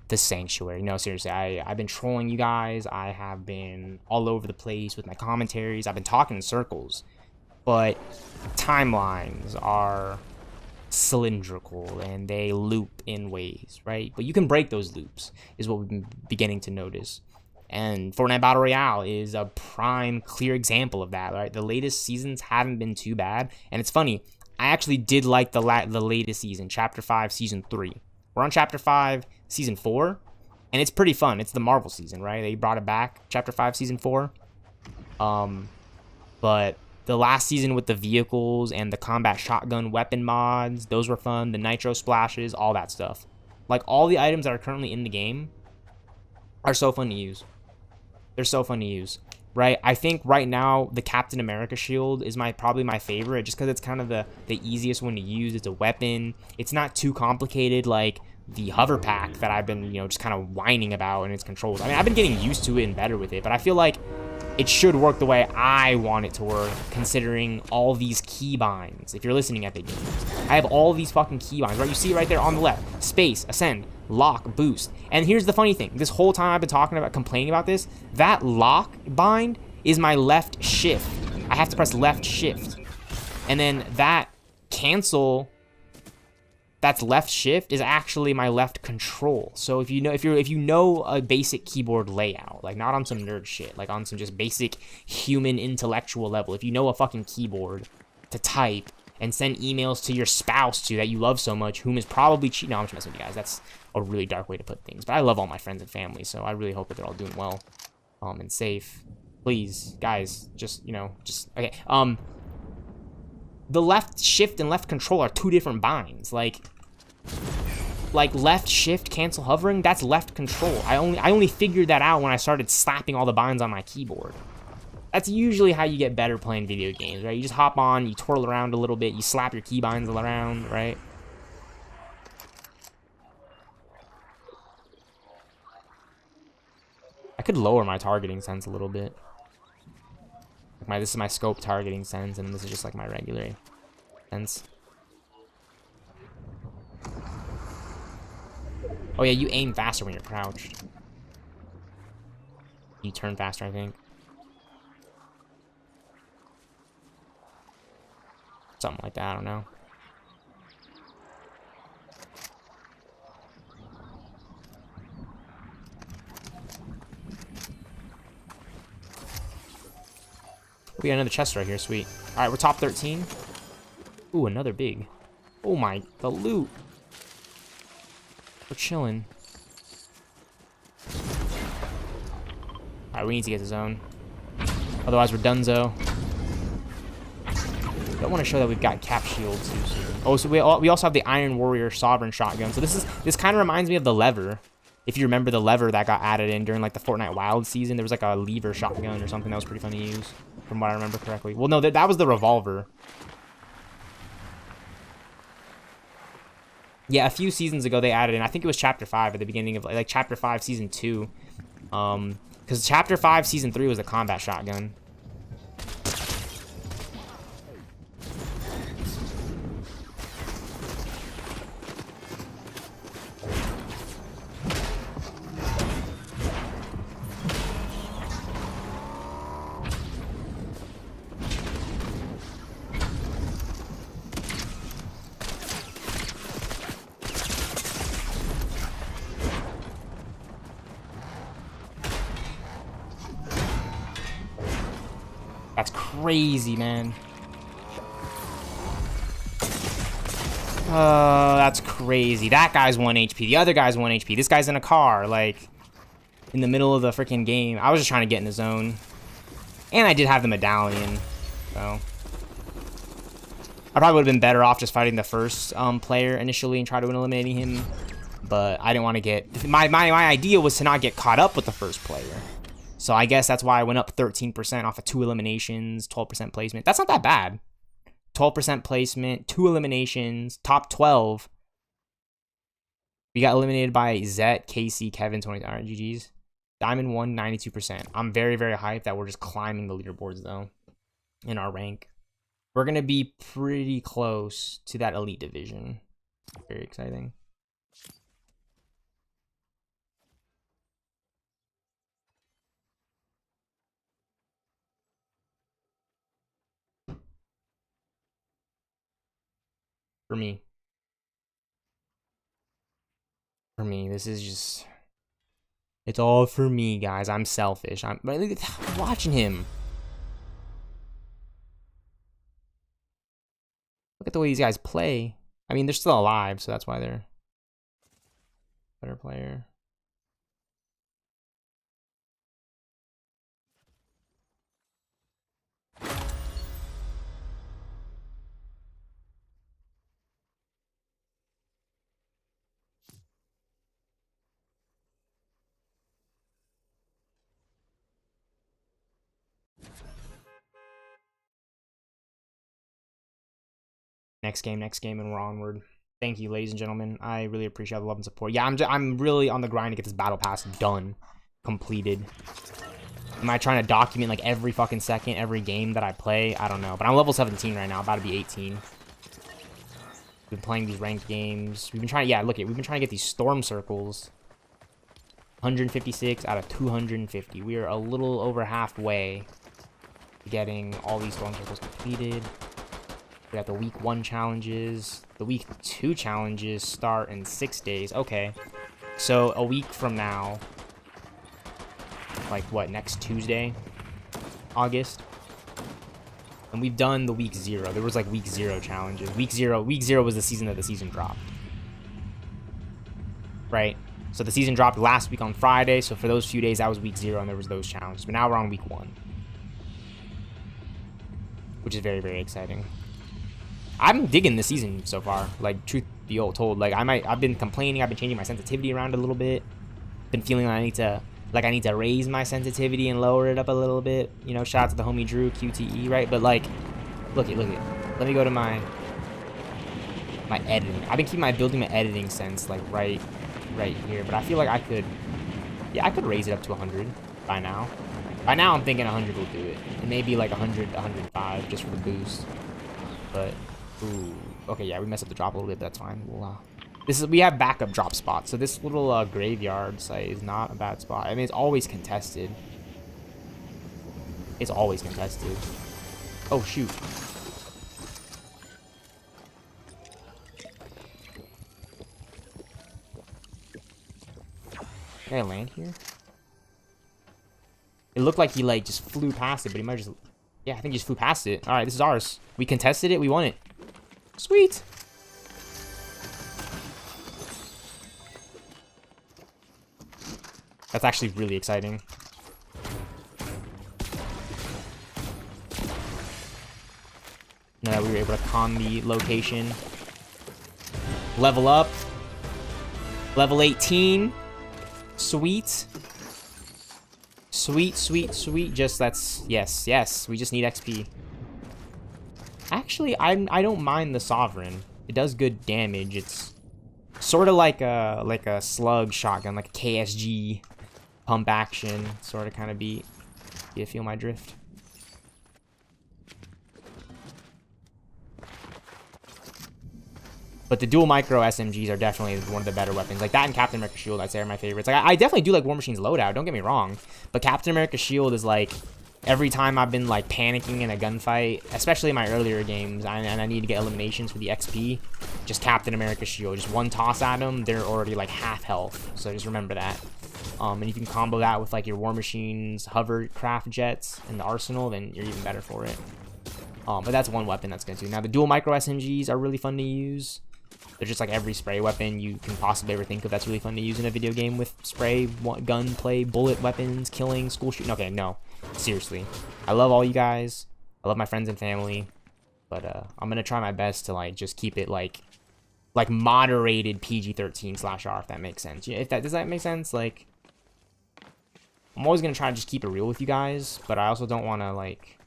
the Sanctuary. No, seriously, I've been trolling you guys. I have been all over the place with my commentaries. I've been talking in circles. But timelines are cylindrical and they loop in ways, right? But you can break those loops, is what we've been beginning to notice. And Fortnite Battle Royale is a prime, clear example of that, right? The latest seasons haven't been too bad. And it's funny, I actually did like the latest season, Chapter 5, Season 3. We're on Chapter 5, Season 4, and it's pretty fun. It's the Marvel season, right? They brought it back, Chapter 5, Season 4. But the last season with the vehicles and the combat shotgun weapon mods, those were fun. The nitro splashes, all that stuff. Like, all the items that are currently in the game are so fun to use. They're so fun to use, right? I think right now the Captain America shield is probably my favorite, just because it's kind of the easiest one to use. It's a weapon. It's not too complicated like the hover pack that I've been, you know, just kind of whining about and its controls. I mean, I've been getting used to it and better with it, but I feel like it should work the way I want it to work, considering all these keybinds. If you're listening, Epic Games, I have all these fucking keybinds, right? You see right there on the left: space, ascend, lock, boost. And here's the funny thing: this whole time I've been complaining about this, that lock bind is my left shift. I have to press left shift, and then that cancel. That's left shift is actually my left control. So if you know a basic keyboard layout, like not on some nerd shit, like on some just basic human intellectual level, if you know a fucking keyboard to type and send emails to your spouse that you love so much, whom is probably cheating. No, I'm just messing with you guys. That's a really dark way to put things. But I love all my friends and family, so I really hope that they're all doing well, and safe. Please, guys, just okay. The left shift and left control are two different binds. Like left shift cancel hovering, that's left control. I only figured that out when I started slapping all the binds on my keyboard. That's usually how you get better playing video games, right? You just hop on, you twirl around a little bit, you slap your keybinds around, right? I could lower my targeting sense a little bit. This is my scope targeting sense, and this is just like my regular sense. Oh yeah, you aim faster when you're crouched. You turn faster, I think. Something like that, I don't know. We got another chest right here, sweet. Alright, we're top 13. Ooh, another big. Oh my, the loot. We're chilling. Alright, we need to get to zone. Otherwise, we're donezo. Don't want to show that we've got cap shields too soon. Oh, so we also have the Iron Warrior Sovereign Shotgun. So this kind of reminds me of the lever. If you remember the lever that got added in during like the Fortnite Wild season, there was like a lever shotgun or something that was pretty fun to use, from what I remember correctly. Well, no, that was the revolver. Yeah, a few seasons ago they added in. I think it was Chapter 5 at the beginning of like Chapter 5 Season 2. Because Chapter 5 Season 3 was a combat shotgun. That's crazy, man. That's crazy. That guy's 1 HP. The other guy's 1 HP. This guy's in a car, like, in the middle of the freaking game. I was just trying to get in the zone. And I did have the medallion, so. I probably would have been better off just fighting the first player initially and try to eliminating him. But I didn't want to get... My idea was to not get caught up with the first player. So I guess that's why I went up 13% off of 2 eliminations, 12% placement. That's not that bad. 12% placement, 2 eliminations, top 12. We got eliminated by Zet, Casey, Kevin, 20. All right, GG's. Diamond 1, 92%. I'm very, very hyped that we're just climbing the leaderboards, though, in our rank. We're going to be pretty close to that elite division. Very exciting. For me, this is just, it's all for me, guys. I'm selfish. I'm watching him. Look at the way these guys play. I mean, they're still alive, so that's why they're a better player. Next game, and we're onward. Thank you, ladies and gentlemen. I really appreciate the love and support. Yeah, I'm really on the grind to get this battle pass done, completed. Am I trying to document like every fucking second, every game that I play? I don't know, but I'm level 17 right now, about to be 18. We've been playing these ranked games. We've been trying, yeah, look it. We've been trying to get these storm circles. 156 out of 250. We are a little over halfway to getting all these storm circles completed. We got the week 1 challenges. The week 2 challenges start in 6 days. Okay. So a week from now, like what, next Tuesday, August? And we've done the week 0. There was like week 0 challenges. Week 0 was the season that the season dropped. Right? So the season dropped last week on Friday. So for those few days, that was week 0 and there was those challenges. But now we're on week 1. Which is very, very exciting. I'm digging this season so far. Like, truth be told, like I've been complaining. I've been changing my sensitivity around a little bit. Been feeling like I need to raise my sensitivity and lower it up a little bit. You know, shout out to the homie Drew QTE, right? But like, look it. Let me go to my editing. I've been building my editing sense like right here. But I feel like I could raise it up to 100 by now. By now, I'm thinking 100 will do it, and maybe like 100, 105 just for the boost. But ooh, okay, yeah, we messed up the drop a little bit, but that's fine. We'll, we have backup drop spots, so this little graveyard site is not a bad spot. I mean, it's always contested. It's always contested. Oh shoot. Can I land here? It looked like he like just flew past it, but he might just, yeah, I think he just flew past it. All right, this is ours. We contested it. We won it. Sweet. That's actually really exciting. Now that we were able to con the location. Level up. Level 18. Sweet. Sweet. Just that's, yes. We just need XP. Actually, I don't mind the Sovereign. It does good damage. It's sort of like a slug shotgun, like a KSG pump action, sort of kind of beat. You feel my drift? But the dual micro SMGs are definitely one of the better weapons. Like that and Captain America Shield, I'd say are my favorites. Like I definitely do like War Machine's loadout, don't get me wrong. But Captain America Shield is like, every time I've been like panicking in a gunfight, especially in my earlier games, and I need to get eliminations for the XP, just Captain America Shield. Just one toss at them, they're already like half health. So just remember that. And if you can combo that with like your War Machine's hovercraft jets and the arsenal, then you're even better for it. But that's one weapon that's good too. Now the dual micro SMGs are really fun to use. They're just like every spray weapon you can possibly ever think of that's really fun to use in a video game with spray, gunplay, bullet weapons, killing, school shooting. Okay, no, seriously. I love all you guys. I love my friends and family. But I'm gonna try my best to like just keep it like moderated PG-13/R, if that makes sense. Does that make sense? Like, I'm always gonna try to just keep it real with you guys, but I also don't want to like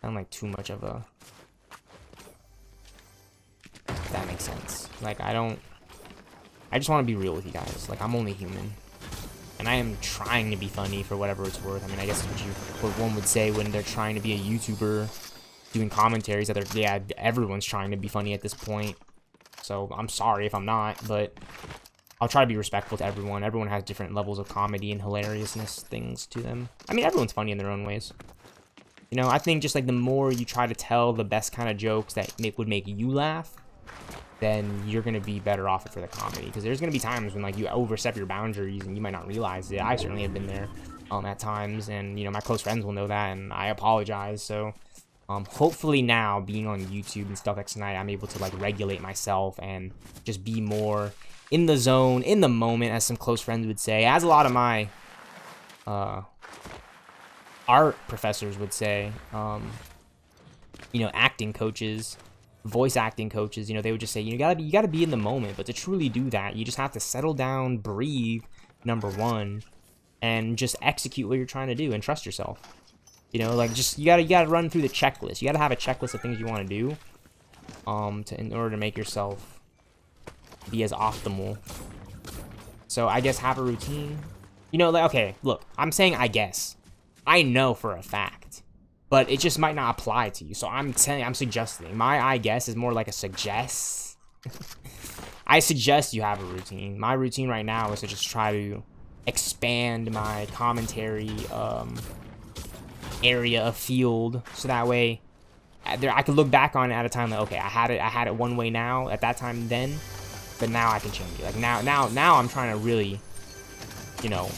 sound like too much of a. If that makes sense. Like, I just want to be real with you guys. Like, I'm only human. And I am trying to be funny for whatever it's worth. I mean, I guess what one would say when they're trying to be a YouTuber doing commentaries, that yeah, everyone's trying to be funny at this point. So, I'm sorry if I'm not, but I'll try to be respectful to everyone. Everyone has different levels of comedy and hilariousness things to them. I mean, everyone's funny in their own ways. You know, I think just like the more you try to tell the best kind of jokes that would make you laugh, then you're going to be better off for the comedy. Because there's going to be times when like you overstep your boundaries and you might not realize it. I certainly have been there at times, and you know, my close friends will know that, and I apologize. So hopefully now, being on YouTube and stealthxknight, I'm able to like regulate myself and just be more in the zone, in the moment, as some close friends would say, as a lot of my art professors would say, you know, acting coaches, voice acting coaches, you know, they would just say, you gotta be in the moment. But to truly do that, you just have to settle down, breathe, number one, and just execute what you're trying to do and trust yourself. You know, like, just you gotta run through the checklist. You gotta have a checklist of things you want to do in order to make yourself be as optimal. So I guess have a routine. You know, like, okay, look, I'm saying I guess. I know for a fact, but it just might not apply to you. So I'm suggesting. My I guess is more like a suggest. I suggest you have a routine. My routine right now is to just try to expand my commentary area of field, so that way I could look back on it at a time like, okay, I had it one way now at that time then, but now I can change it. Like now I'm trying to really, you know,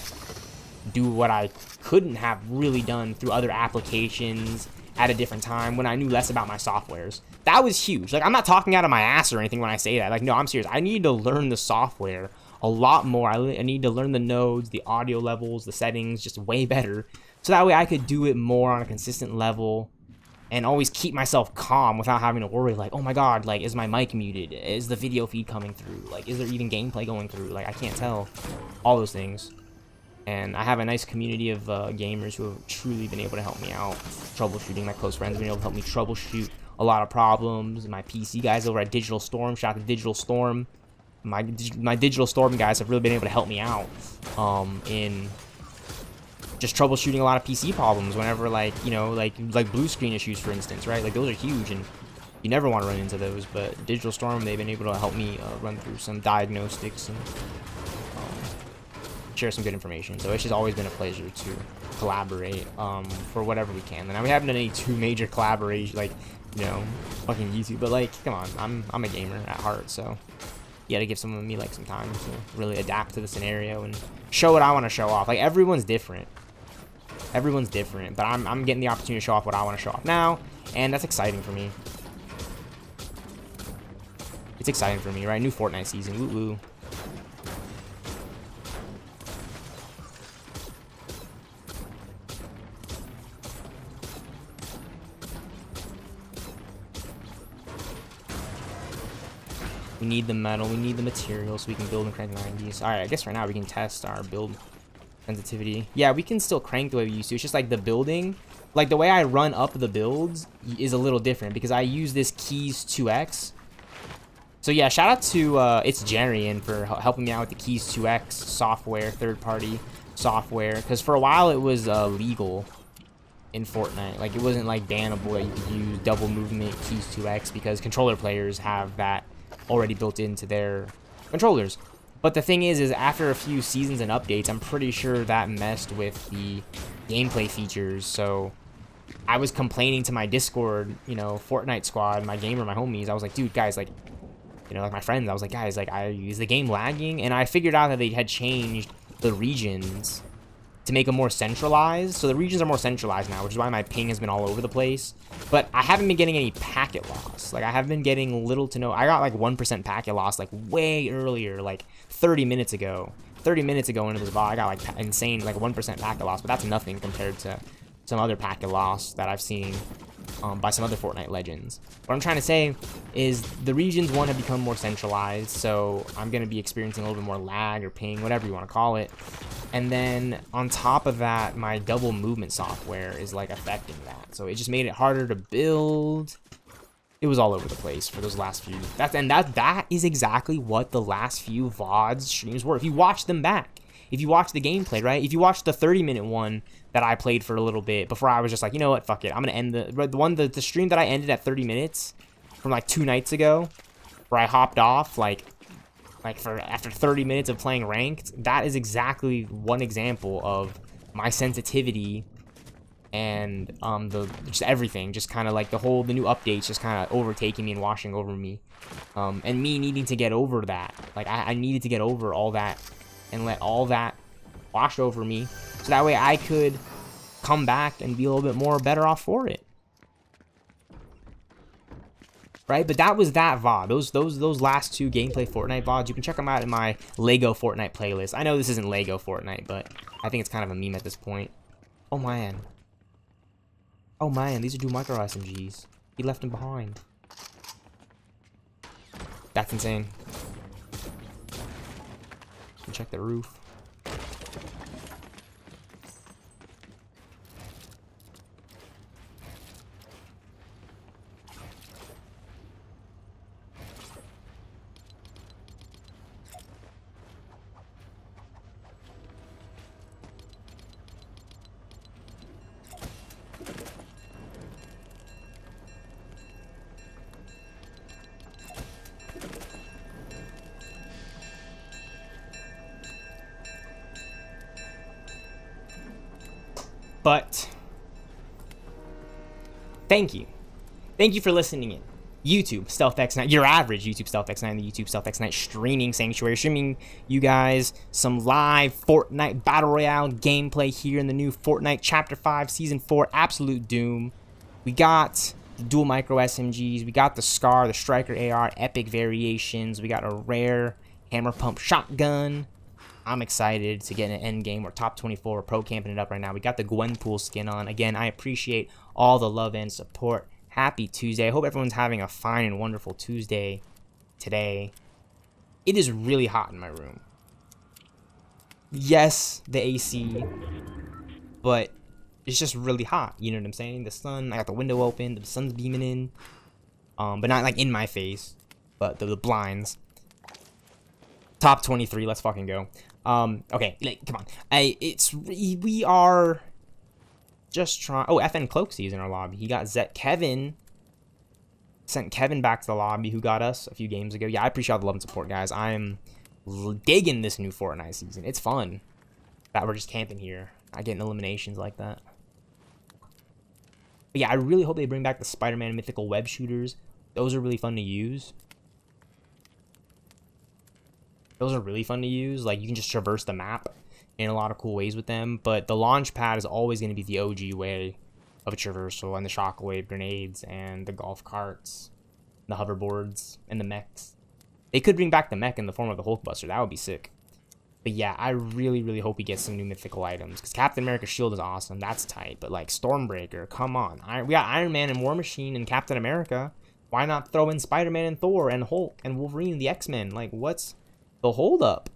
do what I couldn't have really done through other applications at a different time when I knew less about my softwares. That was huge. Like, I'm not talking out of my ass or anything when I say that. Like, no, I'm serious. I need to learn the software a lot more. I need to learn the nodes, the audio levels, the settings, just way better. So that way I could do it more on a consistent level and always keep myself calm without having to worry, like, oh my god, like, is my mic muted? Is the video feed coming through? Like, is there even gameplay going through? Like, I can't tell. All those things. And I have a nice community of gamers who have truly been able to help me out troubleshooting. My close friends have been able to help me troubleshoot a lot of problems. My PC guys over at Digital Storm, shout out to Digital Storm. My Digital Storm guys have really been able to help me out in just troubleshooting a lot of PC problems whenever, like, you know, like blue screen issues, for instance, right? Like, those are huge, and you never want to run into those. But Digital Storm, they've been able to help me run through some diagnostics and share some good information. So it's just always been a pleasure to collaborate for whatever we can. And we haven't done any too major collaboration, like, you know, fucking YouTube, but like, come on, I'm a gamer at heart, so you gotta give someone me like some time to really adapt to the scenario and show what I want to show off. Like, everyone's different, but I'm getting the opportunity to show off what I want to show off now, and that's exciting for me. It's exciting for me, right? New Fortnite season, woo woo. We need the metal, we need the materials so we can build and crank 90s. Alright, I guess right now we can test our build sensitivity. Yeah, we can still crank the way we used to. It's just like the building, like the way I run up the builds is a little different because I use this keys 2x. So yeah, shout out to it's Jarian for helping me out with the keys 2x software, third-party software. Because for a while it was legal in Fortnite. Like, it wasn't like bannable that you could use double movement keys 2x because controller players have that already built into their controllers. But the thing is after a few seasons and updates, I'm pretty sure that messed with the gameplay features. So I was complaining to my Discord, you know, Fortnite squad, my gamer, my homies. I was like, dude, guys, like, You know, like my friends, I was like, guys, like, is the game lagging? And I figured out that they had changed the regions to make them more centralized. So the regions are more centralized now, which is why my ping has been all over the place. But I haven't been getting any packet loss. Like, I have been getting little to no. I got like 1% packet loss like way earlier, like 30 minutes ago. 30 minutes ago into this VOD, I got like insane, like 1% packet loss, but that's nothing compared to some other packet loss that I've seen by some other Fortnite legends. What I'm trying to say is the regions, one, have become more centralized, so I'm going to be experiencing a little bit more lag or ping, whatever you want to call it. And then on top of that, my double movement software is like affecting that. So it just made it harder to build. It was all over the place for those last few. That is exactly what the last few VODs streams were. If you watch them back, if you watch the gameplay, right? If you watch the 30-minute one that I played for a little bit before I was just like, you know what, fuck it. I'm gonna end the stream that I ended at 30 minutes from like 2 nights ago, where I hopped off like after 30 minutes of playing ranked. That is exactly one example of my sensitivity and just everything, just kind of like the new updates just kind of overtaking me and washing over me, and me needing to get over that. Like I needed to get over all that and let all that wash over me, so that way I could come back and be a little bit more better off for it. Right, but that was that VOD. Those last 2 gameplay Fortnite VODs, you can check them out in my Lego Fortnite playlist. I know this isn't Lego Fortnite, but I think it's kind of a meme at this point. Oh man. Oh man, these are 2 micro SMGs. He left them behind. That's insane. Check the roof. But thank you for listening in. YouTube stealthxknight, your average YouTube stealthxknight, and the YouTube stealthxknight streaming sanctuary, streaming you guys some live Fortnite Battle Royale gameplay here in the new Fortnite Chapter 5 Season 4 Absolute Doom. We got the dual micro SMGs, we got the Scar, the Striker AR, epic variations, we got a rare hammer pump shotgun. I'm excited to get an end game. We're top 24. We're pro camping it up right now. We got the Gwenpool skin on. Again, I appreciate all the love and support. Happy Tuesday. I hope everyone's having a fine and wonderful Tuesday today. It is really hot in my room. Yes, the AC, but it's just really hot. You know what I'm saying? The sun, I got the window open. The sun's beaming in, but not like in my face, but the blinds. Top 23. Let's fucking go. Okay, like, come on. We are just trying. Oh, FN Cloaksy's in our lobby. He got Zet. Kevin sent Kevin back to the lobby, who got us a few games ago. Yeah, I appreciate all the love and support, guys. I am digging this new Fortnite season. It's fun that we're just camping here. I get eliminations like that. But yeah, I really hope they bring back the Spider-Man mythical web shooters. Those are really fun to use. Those are really fun to use. Like, you can just traverse the map in a lot of cool ways with them. But the launch pad is always going to be the OG way of a traversal, and the shockwave grenades and the golf carts, the hoverboards, and the mechs. They could bring back the mech in the form of the Hulkbuster. That would be sick. But yeah, I really, really hope we get some new mythical items. Because Captain America's shield is awesome. That's tight. But like, Stormbreaker, come on. We got Iron Man and War Machine and Captain America. Why not throw in Spider-Man and Thor and Hulk and Wolverine and the X-Men? Like, what's the hold up?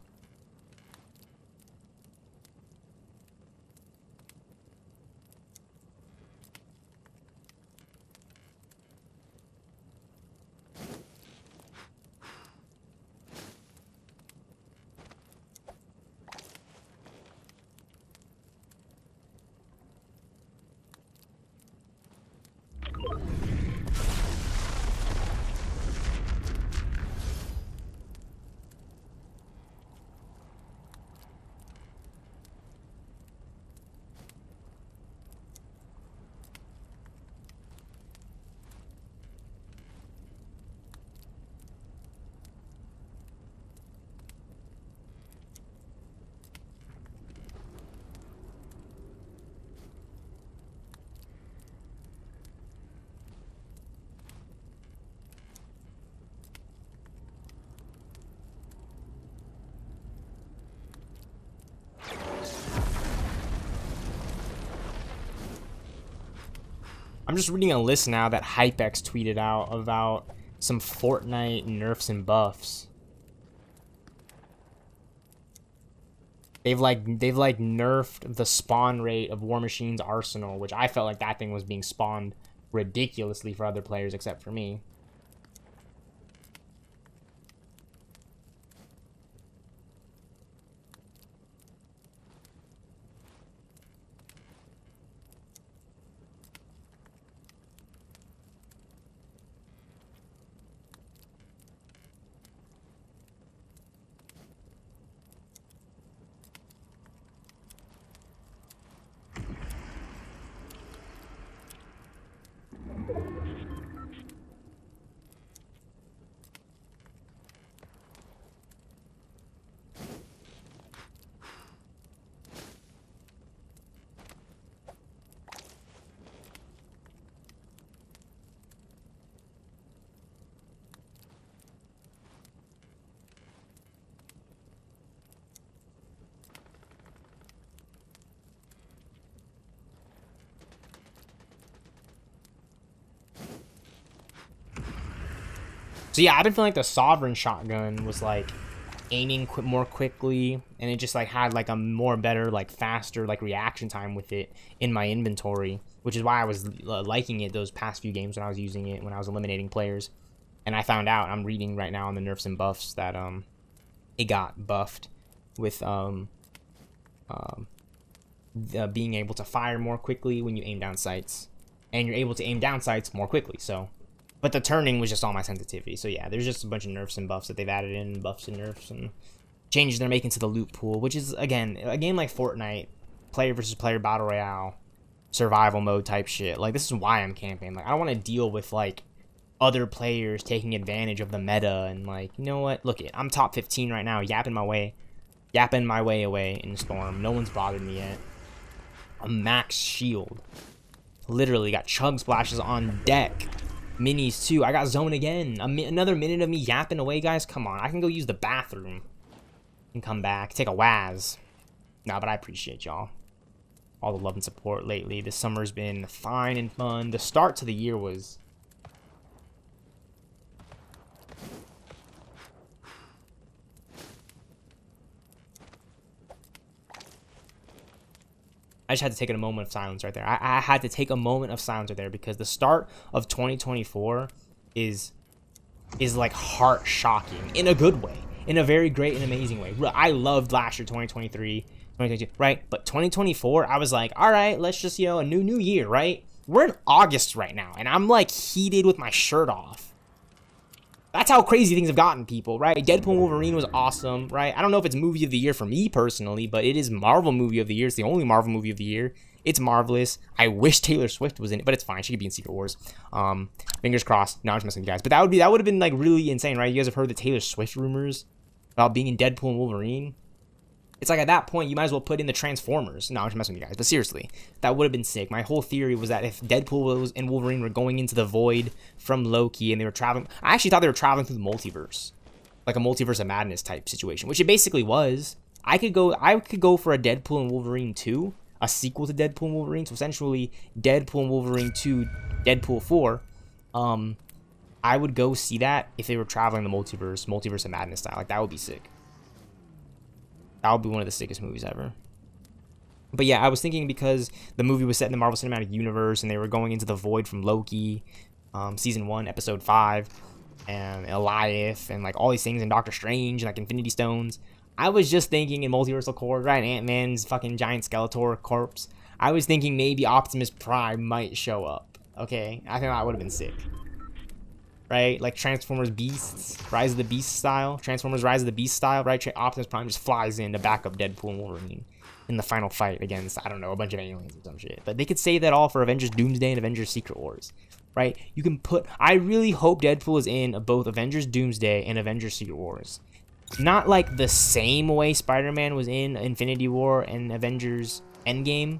I'm just reading a list now that HypeX tweeted out about some Fortnite nerfs and buffs. They've nerfed the spawn rate of War Machine's arsenal, which I felt like that thing was being spawned ridiculously for other players except for me. So yeah, I've been feeling like the Sovereign shotgun was like aiming more quickly, and it just like had like a more better, like faster, like reaction time with it in my inventory, which is why I was liking it those past few games when I was using it, when I was eliminating players. And I found out, I'm reading right now on the nerfs and buffs that it got buffed with being able to fire more quickly when you aim down sights, and you're able to aim down sights more quickly. So, but the turning was just all my sensitivity. So yeah, there's just a bunch of nerfs and buffs that they've added in, buffs and nerfs and changes they're making to the loot pool, which is, again, a game like Fortnite, player versus player battle royale, survival mode type shit. Like, this is why I'm camping. Like, I don't want to deal with like other players taking advantage of the meta and like, you know what? Look, I'm top 15 right now, yapping my way away in Storm. No one's bothered me yet. A max shield. Literally got chug splashes on deck. Minis too. I got zone again. Another minute of me yapping away, guys. Come on, I can go use the bathroom and come back, take a waz. Nah, but I appreciate y'all, all the love and support lately. This summer's been fine and fun. The start to the year was I just had to take a moment of silence right there. I had to take a moment of silence right there because the start of 2024 is like heart shocking in a good way, in a very great and amazing way. I loved last year, 2023, 2022, right? But 2024, I was like, all right, let's just, you know, a new year, right? We're in August right now, and I'm like heated with my shirt off. That's how crazy things have gotten, people, right? Deadpool and Wolverine was awesome, right? I don't know if it's movie of the year for me personally, but it is Marvel movie of the year. It's the only Marvel movie of the year. It's marvelous. I wish Taylor Swift was in it, but it's fine. She could be in Secret Wars. Fingers crossed. No, I'm just messing with you guys. But that would have been like really insane, right? You guys have heard the Taylor Swift rumors about being in Deadpool and Wolverine. It's like at that point, you might as well put in the Transformers. No, I'm just messing with you guys. But seriously, that would have been sick. My whole theory was that if Deadpool and Wolverine were going into the void from Loki and they were traveling... I actually thought they were traveling through the multiverse. Like a multiverse of madness type situation, which it basically was. I could go for a Deadpool and Wolverine 2, a sequel to Deadpool and Wolverine. So essentially, Deadpool and Wolverine 2, Deadpool 4. I would go see that if they were traveling the multiverse of madness style. Like, that would be sick. That would be one of the sickest movies ever. But yeah, I was thinking because the movie was set in the Marvel Cinematic Universe and they were going into the void from Loki, Season 1, Episode 5, and Eliath, and like all these things, and Doctor Strange, and like Infinity Stones. I was just thinking in Multiversal Cord, right? Ant-Man's fucking giant Skeletor corpse. I was thinking maybe Optimus Prime might show up. Okay? I think that would have been sick. Right? Like Transformers Beasts, Rise of the Beast style. Transformers Rise of the Beast style, right? Optimus Prime just flies in to back up Deadpool and Wolverine in the final fight against, I don't know, a bunch of aliens or some shit. But they could say that all for Avengers Doomsday and Avengers Secret Wars, right? You can put... I really hope Deadpool is in both Avengers Doomsday and Avengers Secret Wars. Not like the same way Spider-Man was in Infinity War and Avengers Endgame,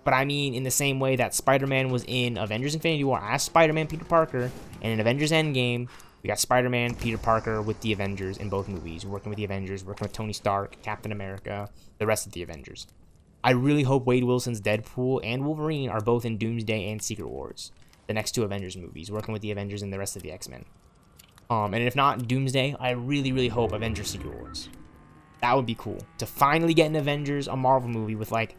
but I mean in the same way that Spider-Man was in Avengers Infinity War as Spider-Man Peter Parker, and in Avengers Endgame, we got Spider-Man Peter Parker with the Avengers in both movies, working with the Avengers, working with Tony Stark, Captain America, the rest of the Avengers. I really hope Wade Wilson's Deadpool and Wolverine are both in Doomsday and Secret Wars, the next 2 Avengers movies, working with the Avengers and the rest of the X-Men. And if not Doomsday, I really, really hope Avengers Secret Wars. That would be cool. To finally get an Avengers, a Marvel movie with, like,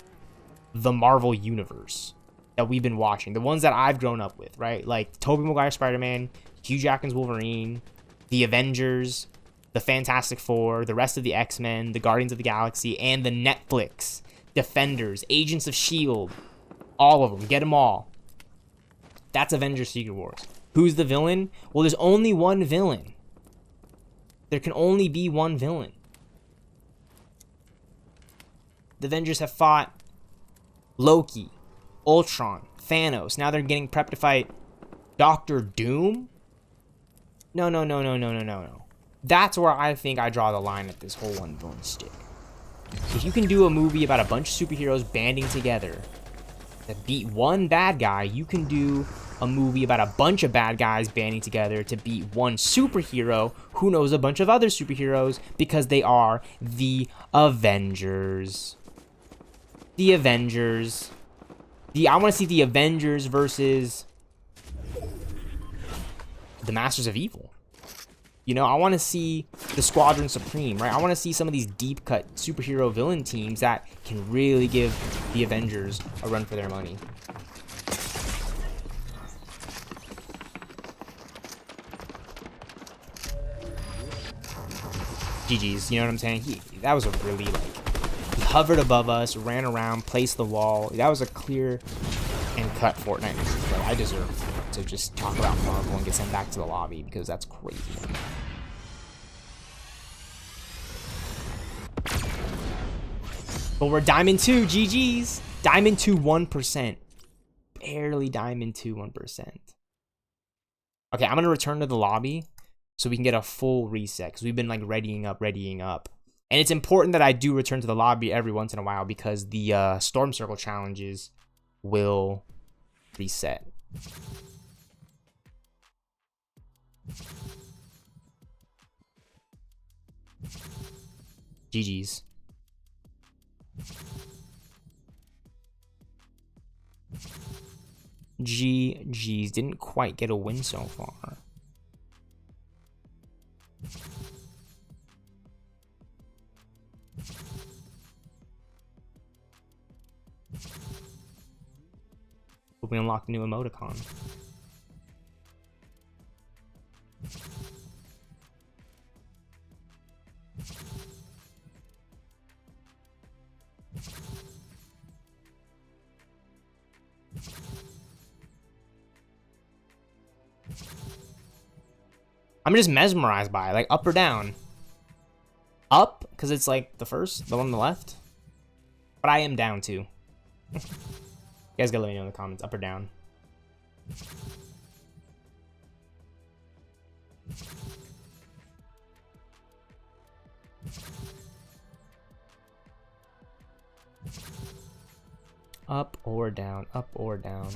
the Marvel universe that we've been watching. The ones that I've grown up with, right? Like, Tobey Maguire Spider-Man, Hugh Jackman's Wolverine, the Avengers, the Fantastic Four, the rest of the X-Men, the Guardians of the Galaxy, and the Netflix Defenders, Agents of S.H.I.E.L.D. All of them. Get them all. That's Avengers Secret Wars. Who's the villain? Well, there's only one villain. There can only be one villain. The Avengers have fought Loki, Ultron, Thanos. Now they're getting prepped to fight Doctor Doom? No. That's where I think I draw the line at this whole one villain stick. If you can do a movie about a bunch of superheroes banding together to beat one bad guy, you can do a movie about a bunch of bad guys banding together to beat one superhero who knows a bunch of other superheroes because they are the Avengers. The Avengers. I want to see the Avengers versus the Masters of Evil. You know, I want to see the Squadron Supreme, right? I want to see some of these deep-cut superhero villain teams that can really give the Avengers a run for their money. GG's, you know what I'm saying? That was a really, like, he hovered above us, ran around, placed the wall. That was a clear and cut Fortnite play. I deserve to just talk about Marvel and get sent back to the lobby because that's crazy. But we're Diamond 2, GG's. Diamond 2, 1%. Barely Diamond 2, 1%. Okay, I'm going to return to the lobby so we can get a full reset because we've been, like, readying up. And it's important that I do return to the lobby every once in a while because the Storm Circle challenges will reset. GG's. GG's. Didn't quite get a win so far. Hope we unlocked a new emoticon. I'm just mesmerized by it. Like, up or down? Up, because it's like the one on the left. But I am down too. You guys gotta let me know in the comments, up or down. Up or down, up or down.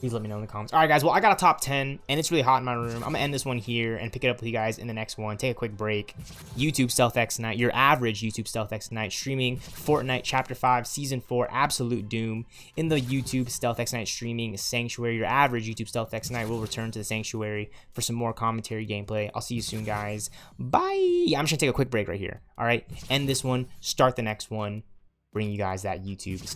Please let me know in the comments. All right, guys. Well, I got a top 10, and it's really hot in my room. I'm going to end this one here and pick it up with you guys in the next one. Take a quick break. YouTube stealthxknight, your average YouTube stealthxknight, streaming Fortnite Chapter 5, Season 4, Absolute Doom in the YouTube stealthxknight streaming Sanctuary. Your average YouTube stealthxknight will return to the Sanctuary for some more commentary gameplay. I'll see you soon, guys. Bye. I'm just going to take a quick break right here. All right. End this one. Start the next one. Bring you guys that YouTube stuff.